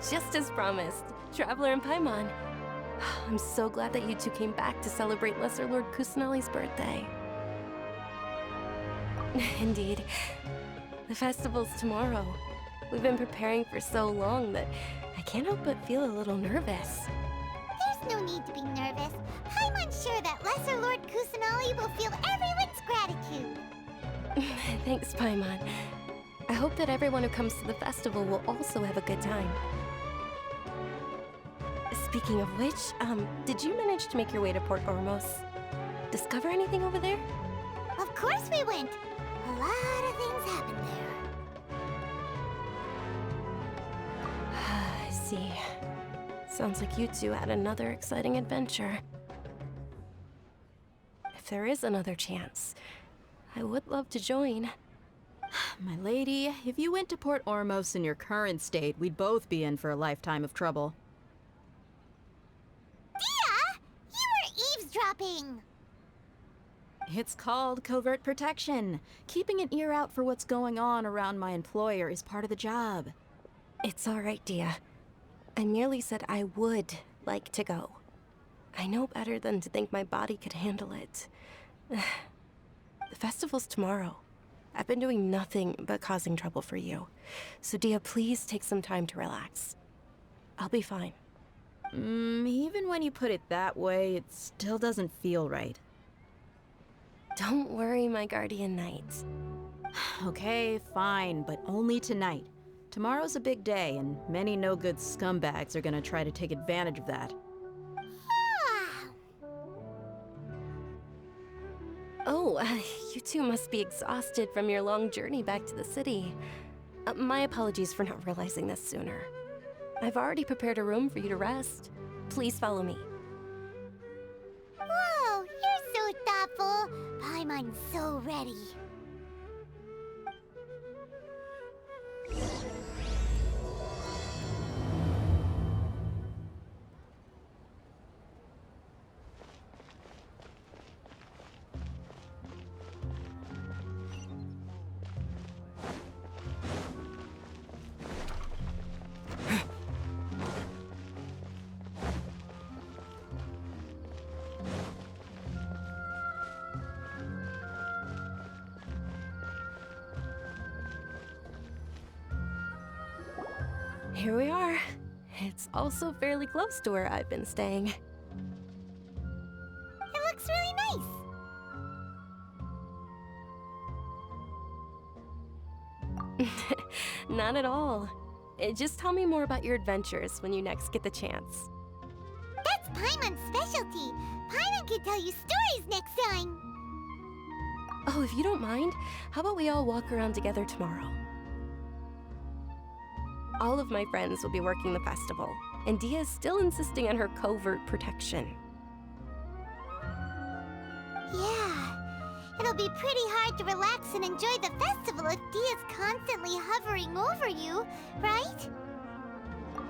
Just as promised, Traveler and Paimon. I'm so glad that you two came back to celebrate Lesser Lord Kusanali's birthday. Indeed. The festival's tomorrow. We've been preparing for so long that I can't help but feel a little nervous. There's no need to be nervous. Paimon's sure that Lesser Lord Kusanali will feel everyone's gratitude. Thanks, Paimon. I hope that everyone who comes to the festival will also have a good time. Speaking of which, did you manage to make your way to Port Ormos? Discover anything over there? Of course we went. A lot of things happened there. I see. Sounds like you two had another exciting adventure. If there is another chance, I would love to join. My lady, if you went to Port Ormos in your current state, we'd both be in for a lifetime of trouble. Dia! You were eavesdropping! It's called covert protection. Keeping an ear out for what's going on around my employer is part of the job. It's all right, Dia. I merely said I would like to go. I know better than to think my body could handle it. The festival's tomorrow. I've been doing nothing but causing trouble for you. So Dia, please take some time to relax. I'll be fine. Even when you put it that way, it still doesn't feel right. Don't worry, my guardian knight. Okay, fine, but only tonight. Tomorrow's a big day, and many no-good scumbags are gonna try to take advantage of that. Oh, you two must be exhausted from your long journey back to the city. My apologies for not realizing this sooner. I've already prepared a room for you to rest. Please follow me. Whoa, you're so thoughtful. Paimon's so ready. Here we are. It's also fairly close to where I've been staying. It looks really nice. Not at all. Just tell me more about your adventures when you next get the chance. That's Paimon's specialty. Paimon can tell you stories next time. Oh, if you don't mind, how about we all walk around together tomorrow? All of my friends will be working the festival, and Dia is still insisting on her covert protection. Yeah, it'll be pretty hard to relax and enjoy the festival if Dia's constantly hovering over you, right?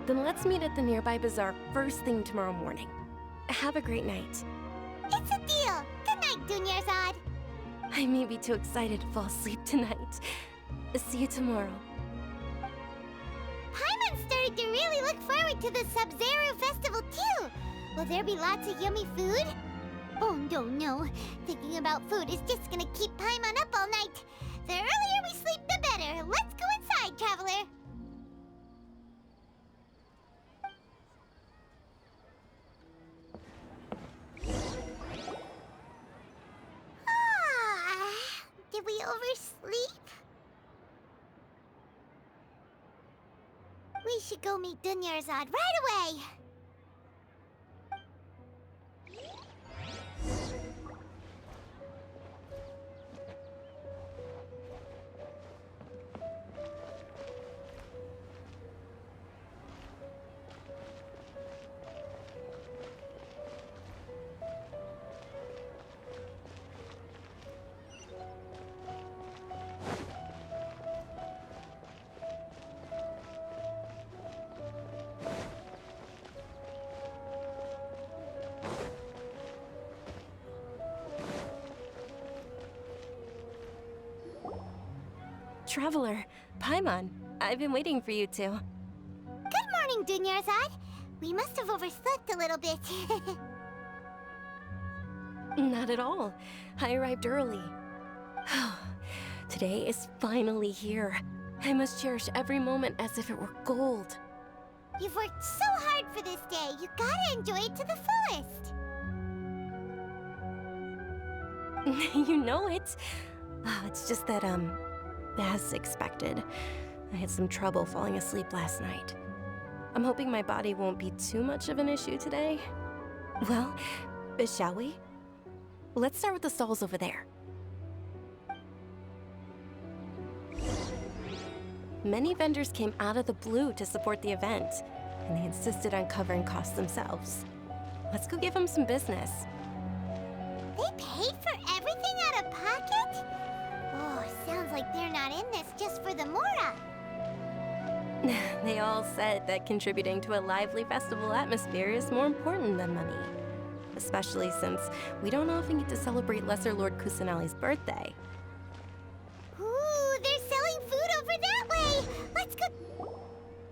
Then let's meet at the nearby bazaar first thing tomorrow morning. Have a great night. It's a deal. Good night, Dunyarzad. I may be too excited to fall asleep tonight. See you tomorrow. Paimon started to really look forward to the Sub-Zero festival too. Will there be lots of yummy food? Oh no. Thinking about food is just gonna keep Paimon up all night. The earlier we sleep, the better. Let's go inside, traveler. Did we oversleep? We should go meet Dunyarzad right away. Traveler, Paimon, I've been waiting for you two. Good morning, wrong, Dunyarzad. We must have overslept a little bit. Not at all. I arrived early. Today is finally here. I must cherish every moment as if it were gold. You've worked so hard for this day. You gotta enjoy it to the fullest. You know it. It's just that, as expected, I had some trouble falling asleep last night. I'm hoping my body won't be too much of an issue today. Well, shall we? Let's start with the stalls over there. Many vendors came out of the blue to support the event, and they insisted on covering costs themselves. Let's go give them some business. They paid for everything out of pocket? Oh, sounds like they're not in this just for the Mora. They all said that contributing to a lively festival atmosphere is more important than money. Especially since we don't often get to celebrate Lesser Lord Kusanali's birthday. Ooh, they're selling food over that way! Let's go...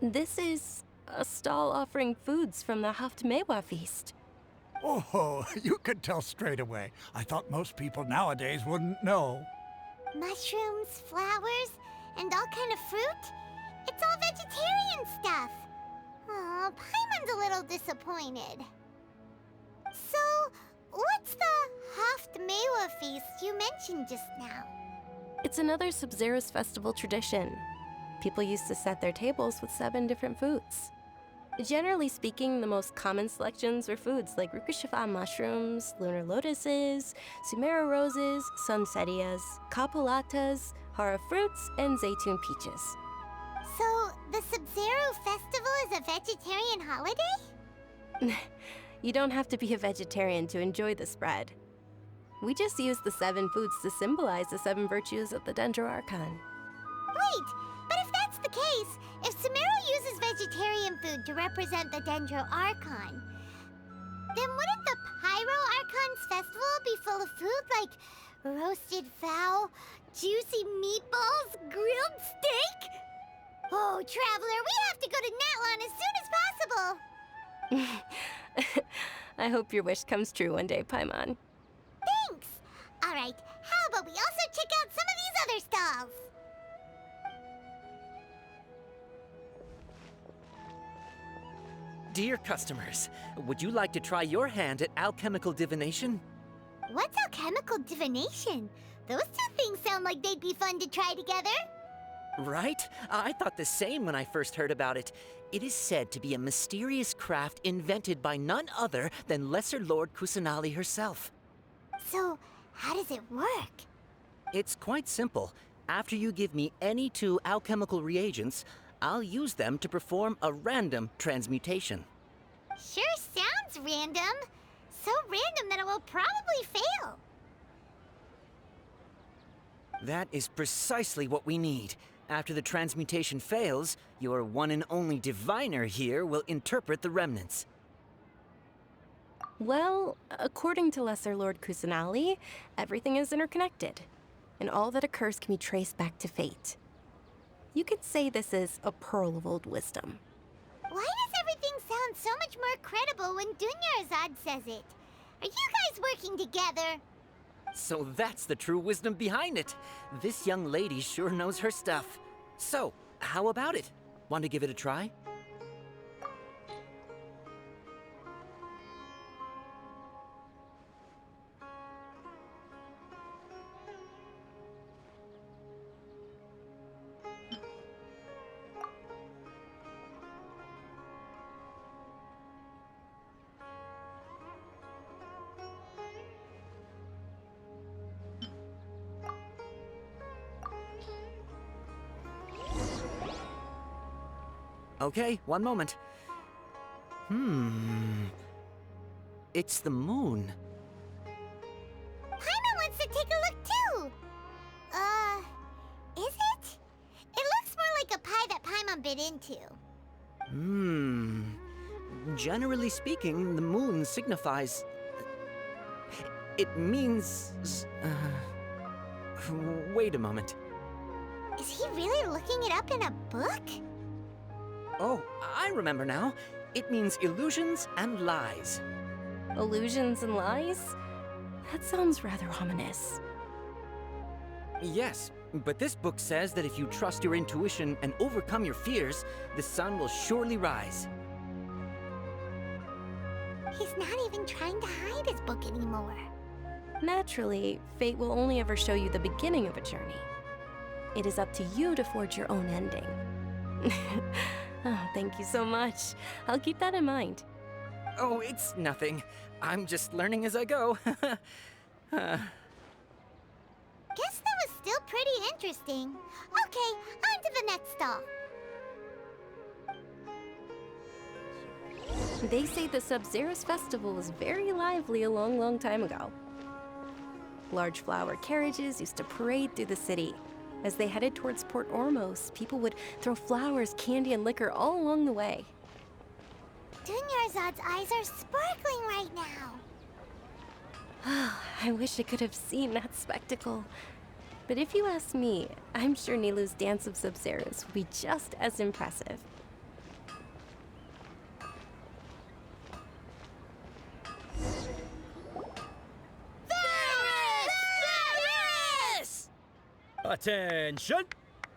This is a stall offering foods from the Haftmewa feast. Oh, you could tell straight away. I thought most people nowadays wouldn't know. Mushrooms, flowers, and all kind of fruit? It's all vegetarian stuff. Oh, Paimon's a little disappointed. So, what's the Haftmewa feast you mentioned just now? It's another Sub-Zero's festival tradition. People used to set their tables with 7 different foods. Generally speaking, the most common selections were foods like Rukushifa mushrooms, lunar lotuses, Sumeru roses, sunsetias, kapulatas, hara fruits, and zaytun peaches. So, the Sub-Zero festival is a vegetarian holiday? You don't have to be a vegetarian to enjoy the spread. We just use the 7 foods to symbolize the 7 virtues of the Dendro Archon. Wait, but if that's the case, if Sumeru uses vegetarian food to represent the Dendro Archon, then wouldn't the Pyro Archon's festival be full of food like roasted fowl, juicy meatballs, grilled steak? Oh, Traveler, we have to go to Natlan as soon as possible! I hope your wish comes true one day, Paimon. Thanks! Alright, how about we also check out some of these other stalls? Dear customers, would you like to try your hand at alchemical divination? What's alchemical divination? Those two things sound like they'd be fun to try together. Right? I thought the same when I first heard about it. It is said to be a mysterious craft invented by none other than Lesser Lord Kusanali herself. So, how does it work? It's quite simple. After you give me any 2 alchemical reagents, I'll use them to perform a random transmutation. Sure sounds random. So random that it will probably fail. That is precisely what we need. After the transmutation fails, your one and only diviner here will interpret the remnants. Well, according to Lesser Lord Kusanali, everything is interconnected, and all that occurs can be traced back to fate. You could say this is a pearl of old wisdom. Why does everything sound so much more credible when Dunyarzad says it? Are you guys working together? So that's the true wisdom behind it. This young lady sure knows her stuff. So, how about it? Want to give it a try? Okay, one moment. It's the moon. Paimon wants to take a look too! Is it? It looks more like a pie that Paimon bit into. Generally speaking, the moon signifies... It means... Wait a moment. Is he really looking it up in a book? Oh, I remember now. It means illusions and lies. Illusions and lies? That sounds rather ominous. Yes, but this book says that if you trust your intuition and overcome your fears, the sun will surely rise. He's not even trying to hide his book anymore. Naturally, fate will only ever show you the beginning of a journey. It is up to you to forge your own ending. Oh, thank you so much. I'll keep that in mind. Oh, it's nothing. I'm just learning as I go. Guess that was still pretty interesting. Okay, on to the next stall. They say the Sub-Zerus festival was very lively a long, long time ago. Large flower carriages used to parade through the city. As they headed towards Port Ormos, people would throw flowers, candy, and liquor all along the way. Dunyarzad's eyes are sparkling right now. I wish I could have seen that spectacle. But if you ask me, I'm sure Nilu's Dance of Sub-Zerus will be just as impressive. Attention!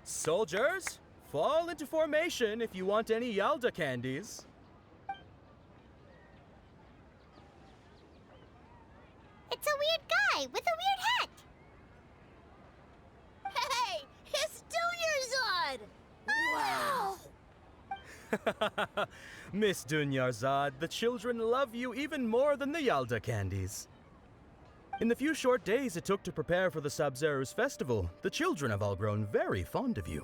Soldiers, fall into formation if you want any Yalda candies. It's a weird guy with a weird hat. Hey, it's Dunyarzad! Wow! Miss Dunyarzad, the children love you even more than the Yalda candies. In the few short days it took to prepare for the Sub-Zerus festival, the children have all grown very fond of you.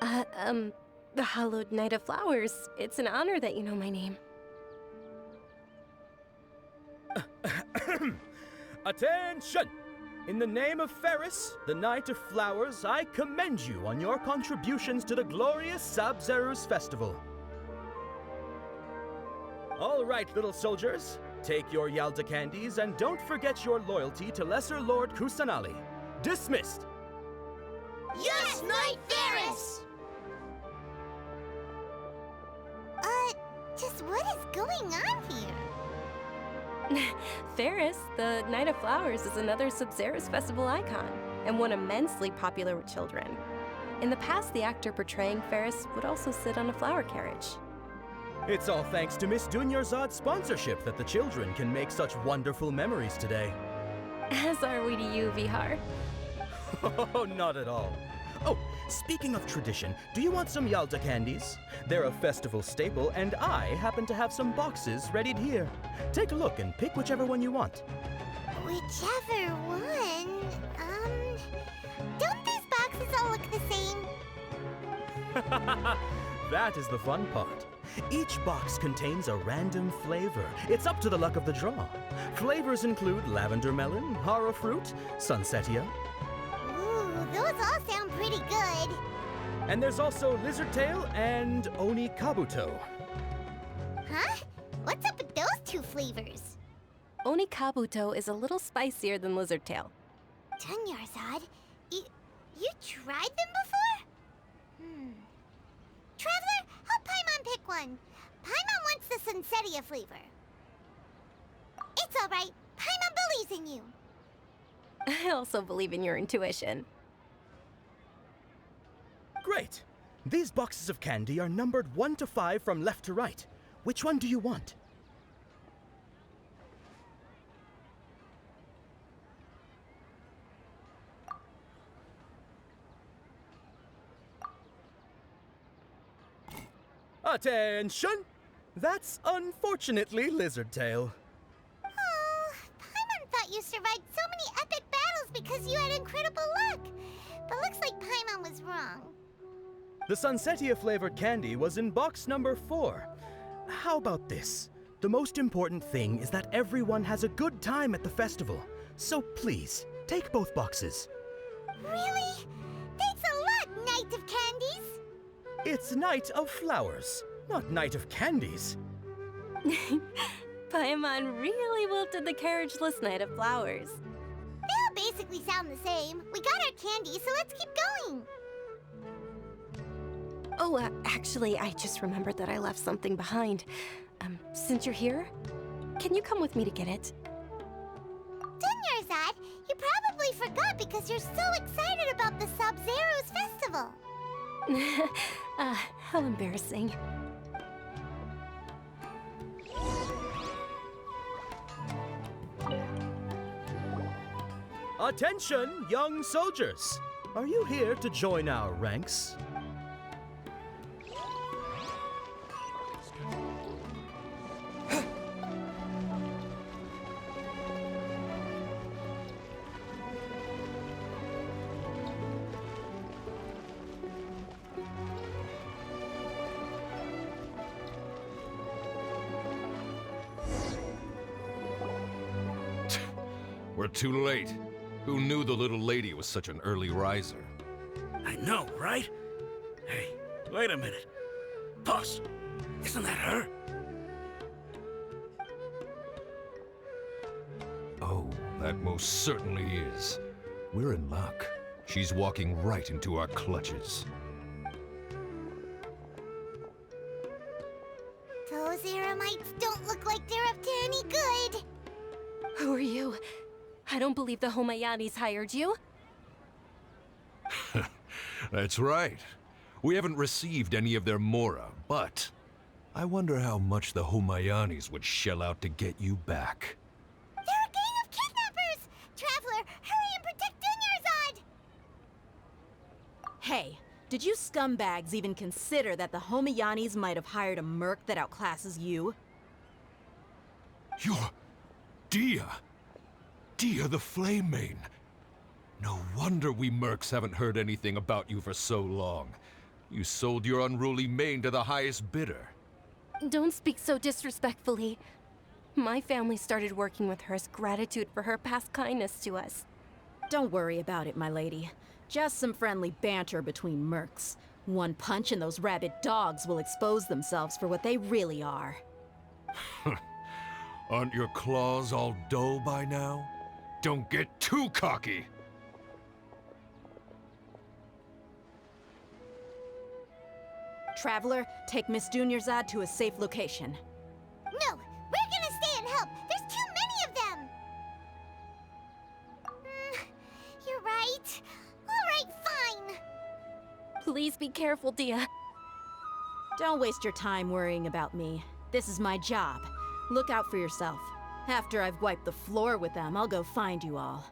The Hallowed Night of Flowers. It's an honor that you know my name. Attention! In the name of Ferris, the Knight of Flowers, I commend you on your contributions to the glorious Sub-Zerus festival. All right, little soldiers. Take your Yalda candies and don't forget your loyalty to Lesser Lord Kusanali. Dismissed! Yes, Knight Ferris! Just what is going on here? Ferris, the Night of Flowers, is another Sub-Zerus festival icon, and one immensely popular with children. In the past, the actor portraying Ferris would also sit on a flower carriage. It's all thanks to Miss Dunyarzad's sponsorship that the children can make such wonderful memories today. As are we to you, Vihar. Oh, not at all. Oh, speaking of tradition, do you want some Yalda candies? They're a festival staple, and I happen to have some boxes readied here. Take a look and pick whichever one you want. Whichever one, don't these boxes all look the same? That is the fun part. Each box contains a random flavor. It's up to the luck of the draw. Flavors include lavender melon, hara fruit, sunsetia. Ooh, those all sound pretty good. And there's also lizard tail and oni kabuto. Huh? What's up with those two flavors? Oni Kabuto is a little spicier than Lizard Tail. Dunyarzad, you tried them before? Traveler, help Paimon pick one. Paimon wants the Sunsetia flavor. It's all right. Paimon believes in you. I also believe in your intuition. Great! These boxes of candy are numbered 1 to 5 from left to right. Which one do you want? Attention! That's unfortunately Lizard Tail. Oh, Paimon thought you survived so many epic battles because you had incredible luck. But looks like Paimon was wrong. The Sunsetia flavored candy was in box number 4. How about this? The most important thing is that everyone has a good time at the festival. So please, take both boxes. Really? Thanks a lot, Knight of Candies. It's Night of Flowers, not Night of Candies. Paimon really wilted the carriageless Night of Flowers. They all basically sound the same. We got our candy, so let's keep going. Oh, actually, I just remembered that I left something behind. Since you're here, can you come with me to get it? Dunyarzad, you probably forgot because you're so excited about the Sub-Zero's festival. How embarrassing. Attention, young soldiers! Are you here to join our ranks? We're too late. Who knew the little lady was such an early riser? I know, right? Hey, wait a minute. Boss, isn't that her? Oh, that most certainly is. We're in luck. She's walking right into our clutches. Those Eremites don't look like they're up to any good. Who are you? I don't believe the Homayanis hired you. That's right. We haven't received any of their mora, but I wonder how much the Homayanis would shell out to get you back. They're a gang of kidnappers! Traveler, hurry and protect Dunyarzad! Hey, did you scumbags even consider that the Homayanis might have hired a merc that outclasses you? You're... Dia! Dia the Flame Main! No wonder we mercs haven't heard anything about you for so long. You sold your unruly mane to the highest bidder. Don't speak so disrespectfully. My family started working with her as gratitude for her past kindness to us. Don't worry about it, my lady. Just some friendly banter between mercs. One punch and those rabid dogs will expose themselves for what they really are. Aren't your claws all dull by now? Don't get too cocky! Traveler, take Miss Dunyarzad to a safe location. No, we're gonna stay and help. There's too many of them. You're right. All right, fine. Please be careful, Dia. Don't waste your time worrying about me. This is my job. Look out for yourself. After I've wiped the floor with them, I'll go find you all.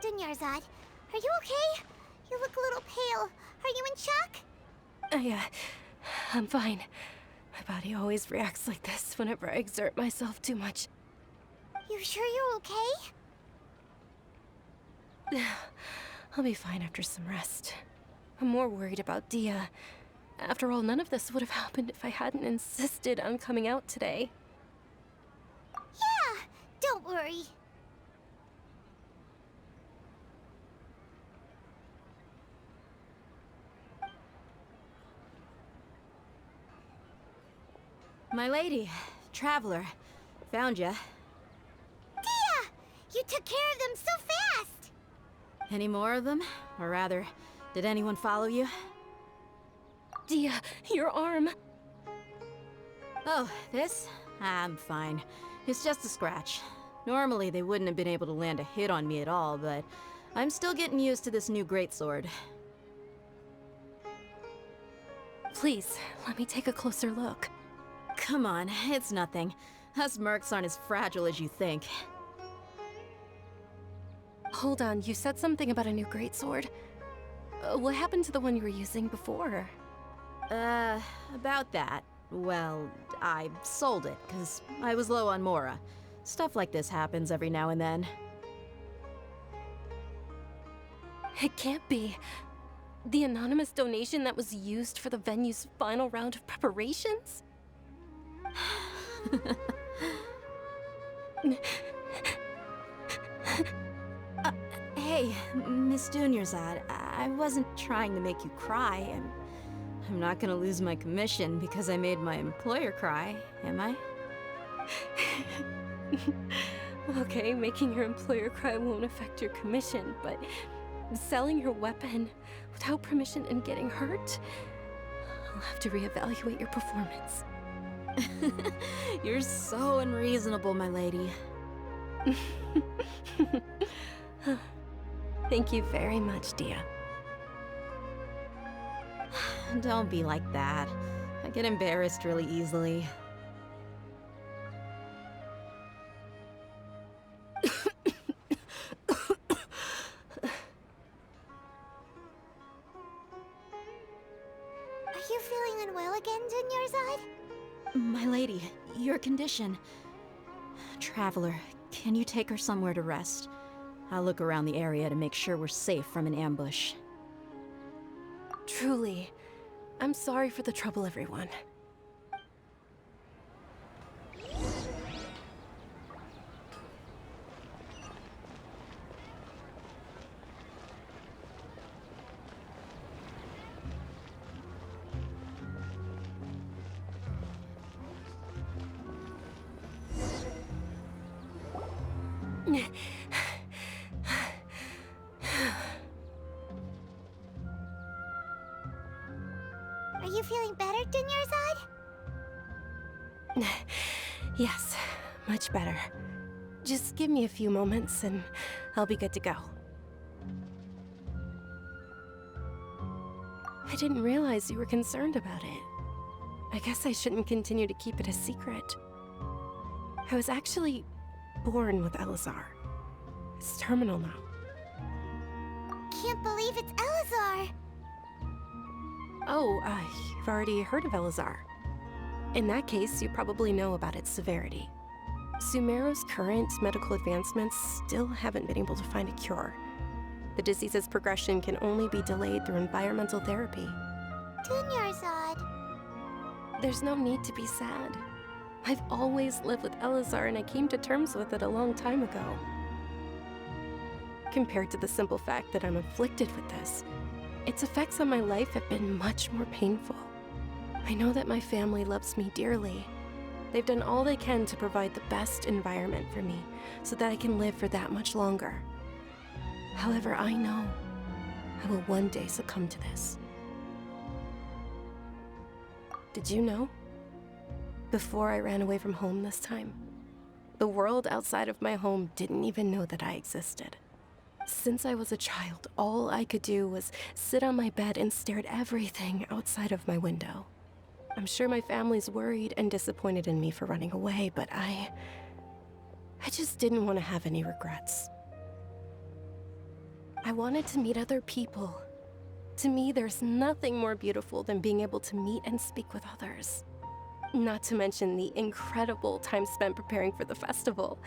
Dunyarzad, are you okay? You look a little pale. Are you in shock? I'm fine. My body always reacts like this whenever I exert myself too much. You sure you're okay? I'll be fine after some rest. I'm more worried about Dia. After all, none of this would have happened if I hadn't insisted on coming out today. Yeah, don't worry. My lady, Traveler, found ya. Dia! You took care of them so fast! Any more of them? Or rather, did anyone follow you? Dia, your arm. Oh, this? I'm fine. It's just a scratch. Normally, they wouldn't have been able to land a hit on me at all, but I'm still getting used to this new greatsword. Please, let me take a closer look. Come on, it's nothing. Us mercs aren't as fragile as you think. Hold on, you said something about a new greatsword. What happened to the one you were using before? About that. Well, I sold it, because I was low on Mora. Stuff like this happens every now and then. It can't be. The anonymous donation that was used for the venue's final round of preparations? Hey, Miss Dunyarzad, I wasn't trying to make you cry. I'm not gonna lose my commission because I made my employer cry, am I? Okay, making your employer cry won't affect your commission, but selling your weapon without permission and getting hurt? I'll have to reevaluate your performance. You're so unreasonable, my lady. Thank you very much, Dia. Don't be like that. I get embarrassed really easily. Are you feeling unwell again, Dunyarzad? My lady, your condition. Traveler, can you take her somewhere to rest? I'll look around the area to make sure we're safe from an ambush. Truly, I'm sorry for the trouble, everyone. Are you feeling better, Dunyarzad? Yes, much better. Just give me a few moments and I'll be good to go. I didn't realize you were concerned about it. I guess I shouldn't continue to keep it a secret. I was actually born with Elazar. It's terminal now. Can't believe it's Elazar! Oh, you've already heard of Elazar. In that case, you probably know about its severity. Sumeru's current medical advancements still haven't been able to find a cure. The disease's progression can only be delayed through environmental therapy. Dunyarzad. There's no need to be sad. I've always lived with Elazar and I came to terms with it a long time ago. Compared to the simple fact that I'm afflicted with this, its effects on my life have been much more painful. I know that my family loves me dearly. They've done all they can to provide the best environment for me so that I can live for that much longer. However, I know I will one day succumb to this. Did you know? Before I ran away from home this time, the world outside of my home didn't even know that I existed. Since I was a child, all I could do was sit on my bed and stare at everything outside of my window. I'm sure my family's worried and disappointed in me for running away, but I just didn't want to have any regrets. I wanted to meet other people. To me, there's nothing more beautiful than being able to meet and speak with others. Not to mention the incredible time spent preparing for the festival.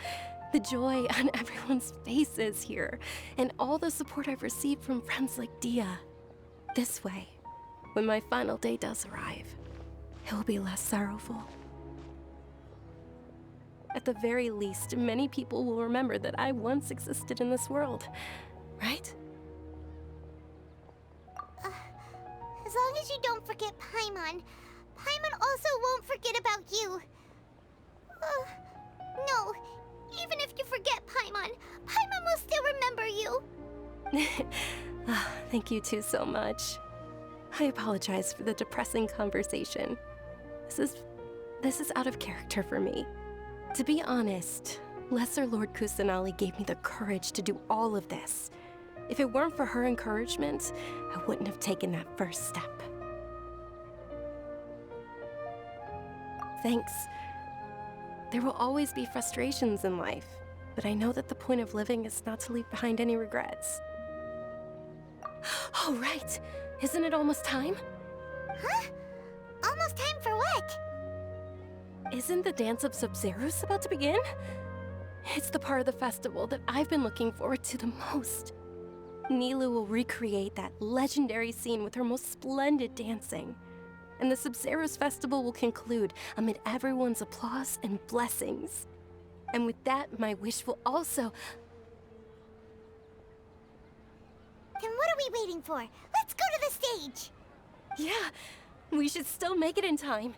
The joy on everyone's faces here, and all the support I've received from friends like Dia. This way, when my final day does arrive, it will be less sorrowful. At the very least, many people will remember that I once existed in this world, right? As long as you don't forget Paimon, Paimon also won't forget about you. No, even if you forget Paimon, Paimon will still remember you. Thank you two so much. I apologize for the depressing conversation. This is out of character for me. To be honest, Lesser Lord Kusanali gave me the courage to do all of this. If it weren't for her encouragement, I wouldn't have taken that first step. Thanks. There will always be frustrations in life. but I know that the point of living is not to leave behind any regrets. Oh, right! Isn't it almost time? Huh? Almost time for what? Isn't the Dance of Sub-Zeros about to begin? It's the part of the festival that I've been looking forward to the most. Nilou will recreate that legendary scene with her most splendid dancing. And the Sub-Zeros festival will conclude amid everyone's applause and blessings. And with that, my wish will also... Then what are we waiting for? Let's go to the stage! Yeah, we should still make it in time.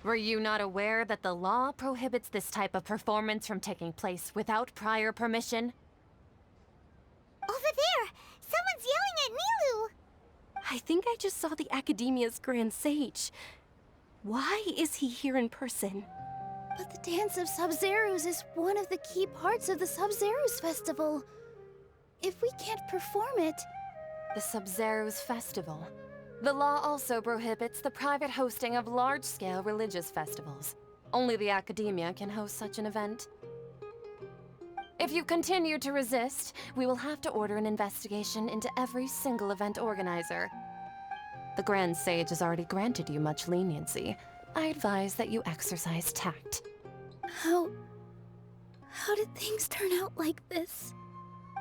Were you not aware that the law prohibits this type of performance from taking place without prior permission? Over there! Someone's yelling at Nilou! I think I just saw the Academia's Grand Sage. Why is he here in person? But the Dance of Sub-Zeros is one of the key parts of the Sub-Zeros festival. If we can't perform it... The Sub-Zeros Festival. The law also prohibits the private hosting of large-scale religious festivals. Only the Academia can host such an event. If you continue to resist, we will have to order an investigation into every single event organizer. The Grand Sage has already granted you much leniency. I advise that you exercise tact. How did things turn out like this?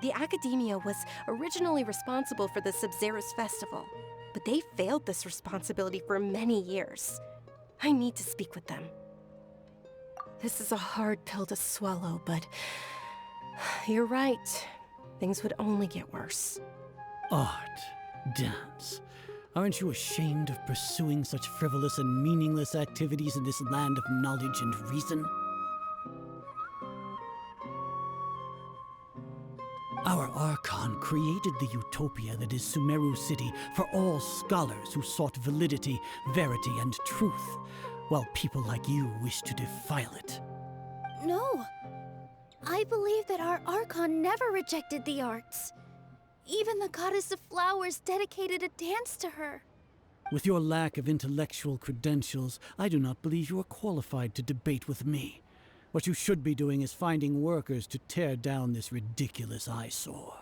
The Academia was originally responsible for the Sub-Zeros festival, but they failed this responsibility for many years. I need to speak with them. This is a hard pill to swallow, but you're right. Things would only get worse. Art, dance. Aren't you ashamed of pursuing such frivolous and meaningless activities in this land of knowledge and reason? Our Archon created the utopia that is Sumeru City for all scholars who sought validity, verity, and truth, while people like you wish to defile it. No. I believe that our Archon never rejected the arts. Even the goddess of flowers dedicated a dance to her. With your lack of intellectual credentials, I do not believe you are qualified to debate with me. What you should be doing is finding workers to tear down this ridiculous eyesore.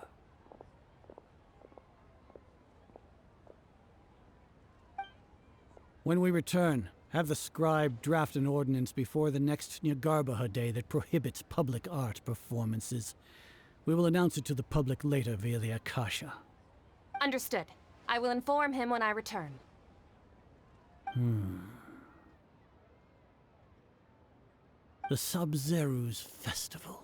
When we return, have the scribe draft an ordinance before the next Nyargarbaha Day that prohibits public art performances. We will announce it to the public later via the Akasha. Understood. I will inform him when I return. The Sub-Zeros Festival.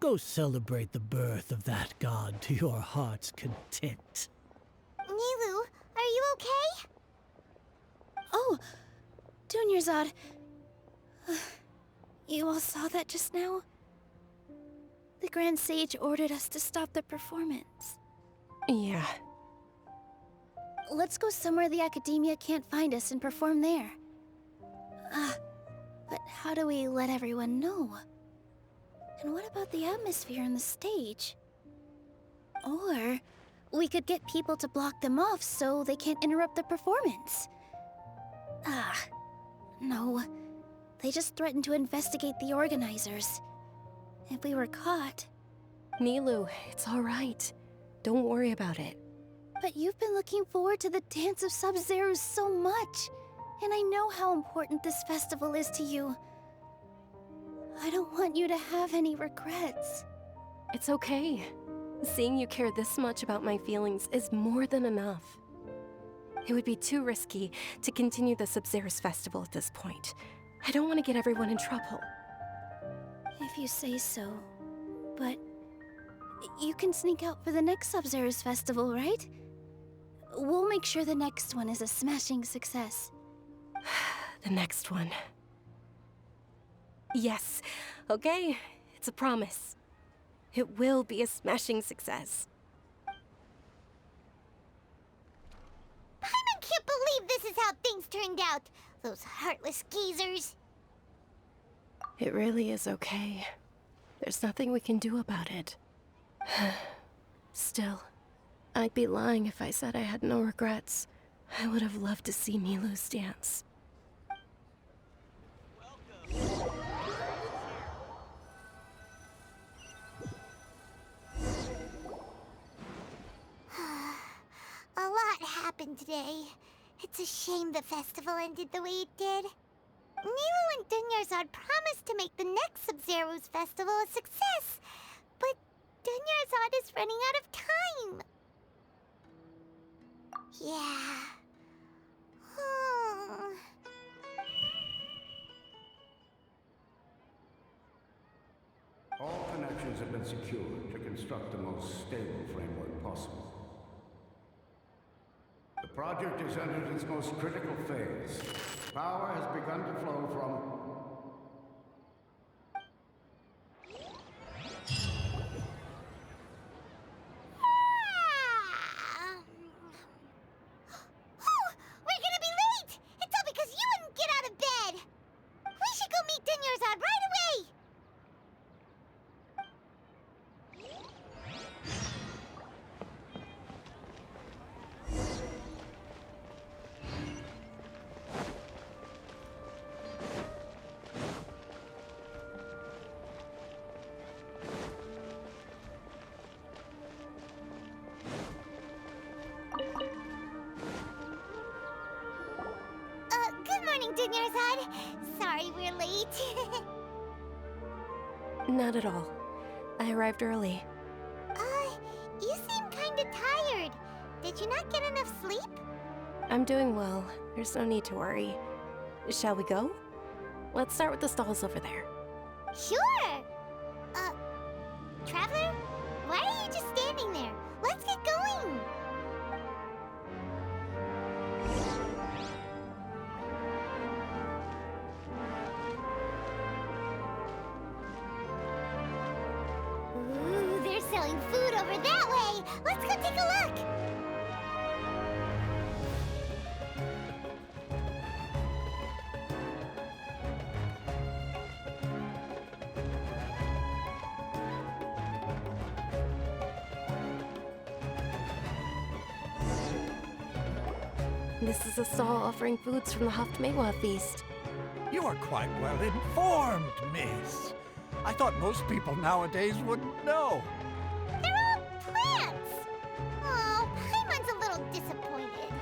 Go celebrate the birth of that god to your heart's content. Nilou, are you okay? Oh, Dunyarzad. You all saw that just now? The Grand Sage ordered us to stop the performance. Yeah. Let's go somewhere the Academia can't find us and perform there. But how do we let everyone know? And what about the atmosphere on the stage? Or we could get people to block them off so they can't interrupt the performance. No. They just threatened to investigate the organizers. If we were caught... Nilou, it's all right. Don't worry about it. But you've been looking forward to the Dance of Sub-Zeros so much. And I know how important this festival is to you. I don't want you to have any regrets. It's okay. Seeing you care this much about my feelings is more than enough. It would be too risky to continue the Sub-Zeros festival at this point. I don't want to get everyone in trouble. If you say so. But you can sneak out for the next Sub-Zeros festival, right? We'll make sure the next one is a smashing success. The next one. Yes. Okay. It's a promise. It will be a smashing success. Paimon can't believe this is how things turned out. Those heartless geezers. It really is okay. There's nothing we can do about it. Still, I'd be lying if I said I had no regrets. I would have loved to see Milu's dance. A lot happened today. It's a shame the festival ended the way it did. Nilu and Dunyarzad promised to make the next Sub-Zero's festival a success, but Dunyarzad is running out of time. Yeah. All connections have been secured to construct the most stable framework possible. The project has entered its most critical phase. Power has begun to flow from... We're gonna be late! It's all because you wouldn't get out of bed! We should go meet Dunyarzad right away! Good morning, Dunyarzad. Sorry we're late. Not at all. I arrived early. You seem kinda tired. Did you not get enough sleep? I'm doing well. There's no need to worry. Shall we go? Let's start with the stalls over there. Sure! Traveler? Why are you just standing there? Let's get going! Ooh, they're selling food over that way! Let's go take a look! This is a stall offering foods from the Haftmewa feast. You are quite well informed, miss. I thought most people nowadays wouldn't know. They're all plants! Oh, Paimon's a little disappointed.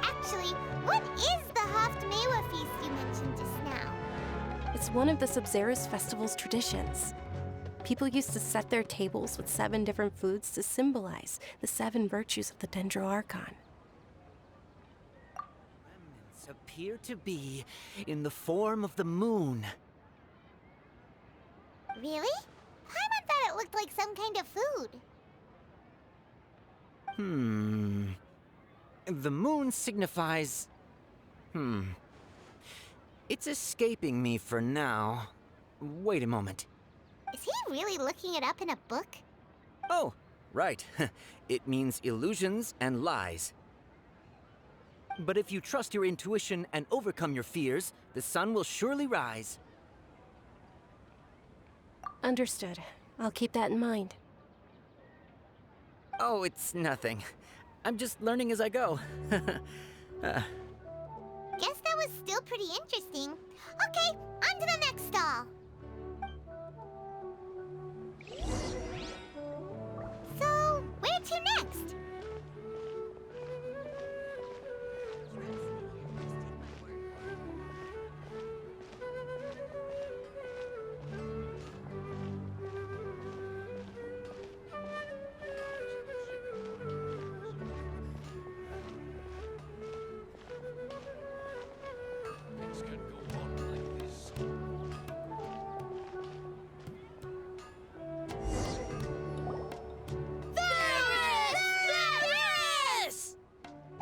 Actually, what is the Haftmewa feast you mentioned just now? It's one of the Sub-Zero's festival's traditions. People used to set their tables with 7 different foods to symbolize the 7 virtues of the Dendro Archon. Remnants appear to be in the form of the moon. Really? Paimon thought it looked like some kind of food. The moon signifies... It's escaping me for now. Wait a moment. Is he really looking it up in a book? Oh, right. It means illusions and lies. But if you trust your intuition and overcome your fears, the sun will surely rise. Understood. I'll keep that in mind. Oh, it's nothing. I'm just learning as I go. Guess that was still pretty interesting. Okay, on to the next stall. So, where to next?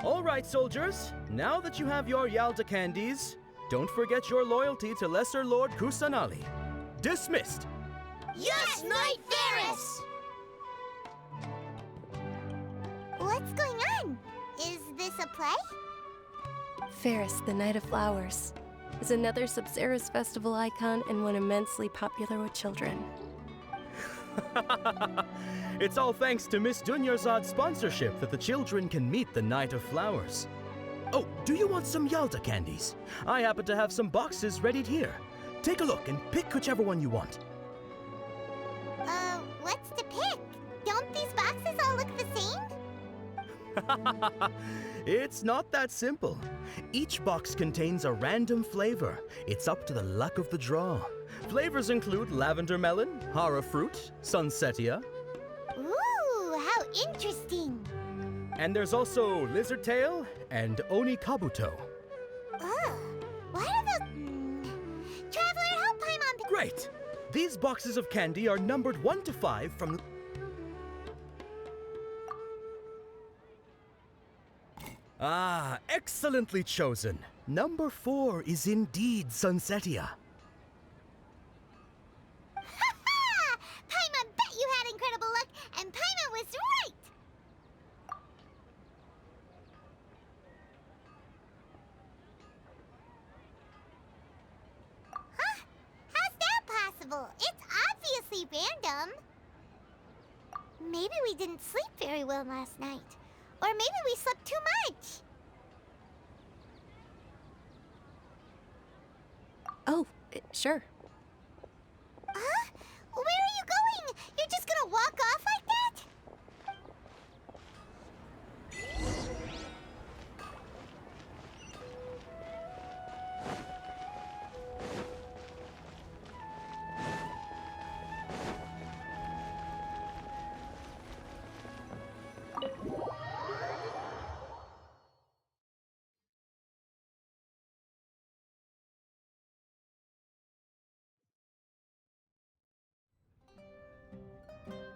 All right, soldiers. Now that you have your Yalda candies, don't forget your loyalty to Lesser Lord Kusanali. Dismissed! Yes, Knight Varus! What's going on? Is this a play? Ferris, the Knight of Flowers, is another Sub-Zerus festival icon and one immensely popular with children. It's all thanks to Miss Dunyarzad's sponsorship that the children can meet the Knight of Flowers. Oh, do you want some Yalta candies? I happen to have some boxes readied here. Take a look and pick whichever one you want. What's to pick? Don't these boxes all look the same? It's not that simple. Each box contains a random flavor. It's up to the luck of the draw. Flavors include lavender melon, hara fruit, sunsetia. Ooh, how interesting. And there's also lizard tail and oni kabuto. Ugh, what are those... Traveler, help Paimon... Great! These boxes of candy are numbered 1 to 5 from... Ah, excellently chosen. Number 4 is indeed sunsetia. Ha-ha! Paimon bet you had incredible luck, and Paimon was right! Huh? How's that possible? It's obviously random. Maybe we didn't sleep very well last night. Or maybe we slept too much. Oh, sure. Huh? Where are you going? You're just gonna walk off like that?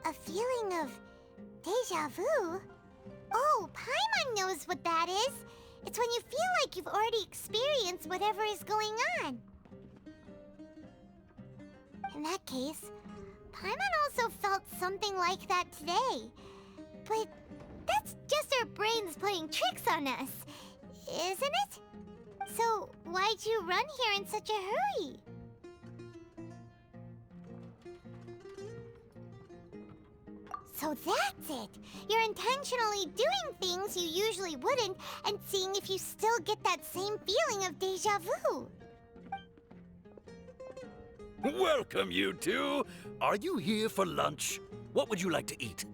A feeling of deja vu? Oh, Paimon knows what that is. It's when you feel like you've already experienced whatever is going on. In that case, Paimon also felt something like that today. But that's just our brains playing tricks on us, isn't it? So why'd you run here in such a hurry? So that's it! You're intentionally doing things you usually wouldn't and seeing if you still get that same feeling of deja vu. Welcome, you two. Are you here for lunch? What would you like to eat?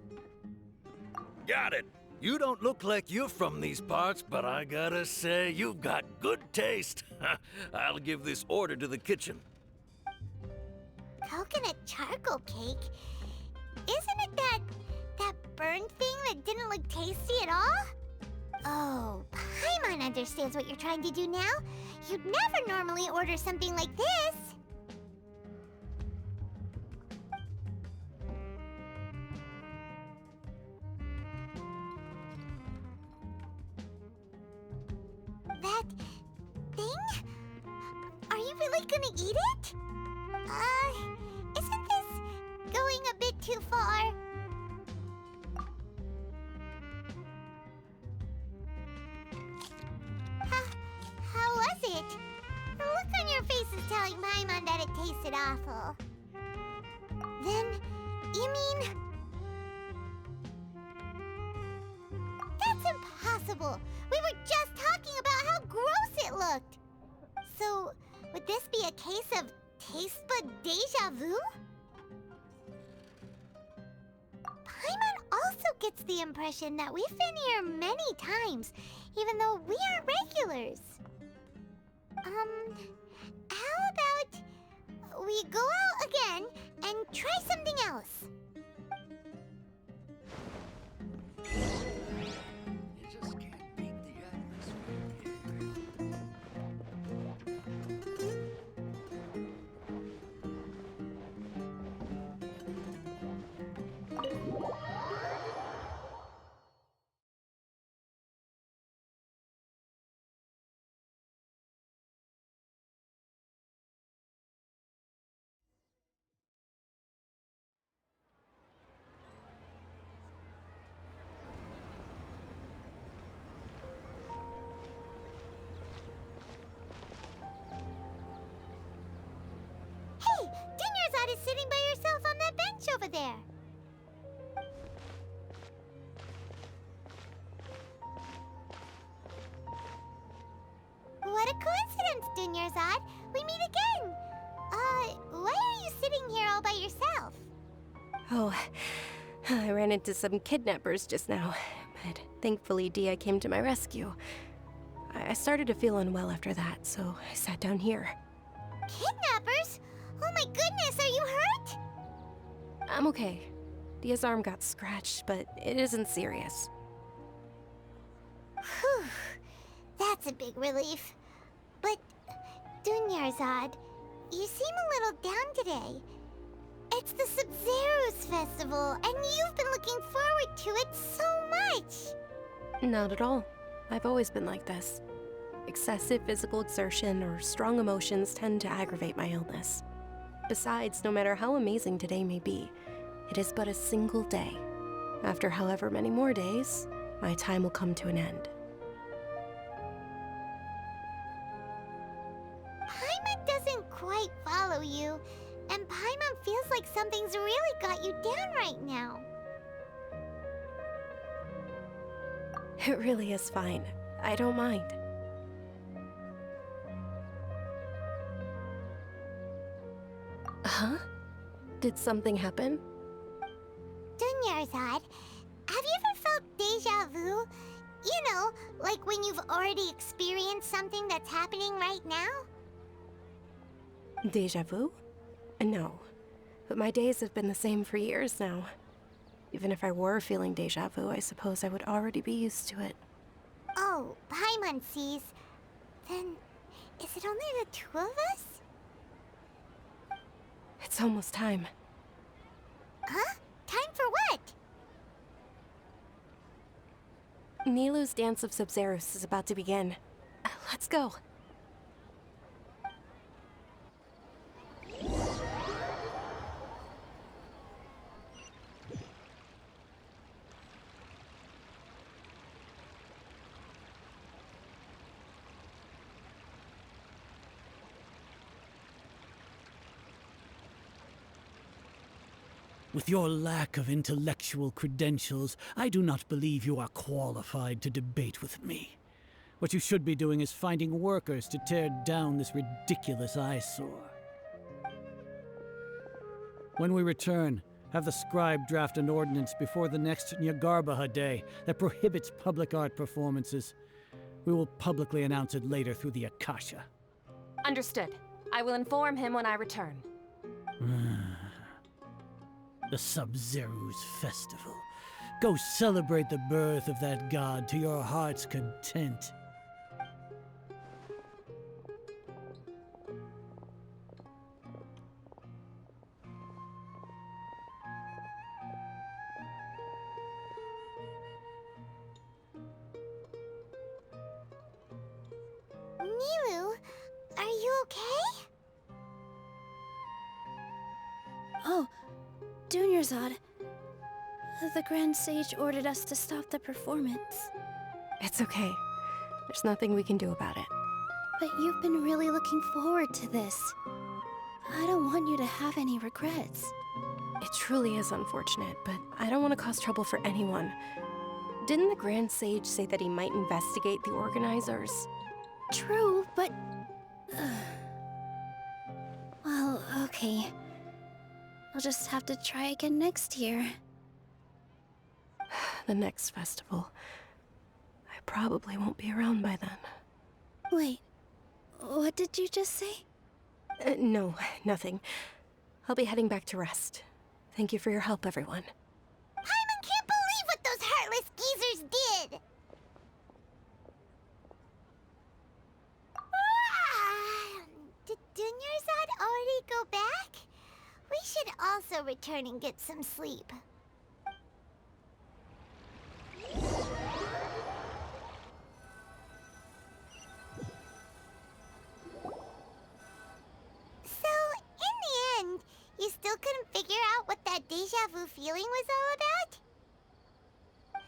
Got it. You don't look like you're from these parts, but I gotta say, you've got good taste. I'll give this order to the kitchen. Coconut charcoal cake? Isn't it that burned thing that didn't look tasty at all? Oh, Paimon understands what you're trying to do now. You'd never normally order something like this. That thing? Are you really gonna eat it? Isn't this going a bit too far? How was it? The look on your face is telling Paimon that it tasted awful. Then, you mean... That's impossible! We were just talking about how gross it looked! So, would this be a case of taste bud deja vu? Paimon also gets the impression that we've been here many times, even though we aren't regulars. How about we go out again and try something else? sitting by yourself on that bench over there. What a coincidence, Dunyarzad. We meet again. Why are you sitting here all by yourself? Oh, I ran into some kidnappers just now, but thankfully Dia came to my rescue. I started to feel unwell after that, so I sat down here. Kidnappers? Oh my goodness, are you hurt? I'm okay. Dia's arm got scratched, but it isn't serious. Whew, that's a big relief. But, Dunyarzad, you seem a little down today. It's the Sub-Zero's festival, and you've been looking forward to it so much. Not at all. I've always been like this. Excessive physical exertion or strong emotions tend to aggravate my illness. Besides, no matter how amazing today may be, it is but a single day. After however many more days, my time will come to an end. Paimon doesn't quite follow you, and Paimon feels like something's really got you down right now. It really is fine. I don't mind. Huh? Did something happen? Dunyarzad, have you ever felt deja vu? You know, like when you've already experienced something that's happening right now? Deja vu? No. But my days have been the same for years now. Even if I were feeling deja vu, I suppose I would already be used to it. Oh, Paimon sees. Then, is it only the two of us? It's almost time. Huh? Time for what? Nilou's Dance of Sub-Zeros is about to begin. Let's go. With your lack of intellectual credentials, I do not believe you are qualified to debate with me. What you should be doing is finding workers to tear down this ridiculous eyesore. When we return, have the scribe draft an ordinance before the next Nyagarbaha Day that prohibits public art performances. We will publicly announce it later through the Akasha. Understood. I will inform him when I return. The Sub-Zero's festival. Go celebrate the birth of that god to your heart's content. Nilou, are you okay? Oh, Dunyarzad. The Grand Sage ordered us to stop the performance. It's okay. There's nothing we can do about it. But you've been really looking forward to this. I don't want you to have any regrets. It truly is unfortunate, but I don't want to cause trouble for anyone. Didn't the Grand Sage say that he might investigate the organizers? True, but... well, okay. I'll just have to try again next year. The next festival. I probably won't be around by then. Wait, what did you just say? No, nothing. I'll be heading back to rest. Thank you for your help, everyone. Paimon can't believe what those heartless geezers did! Did Dunyarzad already go back? We should also return and get some sleep. So, in the end, you still couldn't figure out what that deja vu feeling was all about?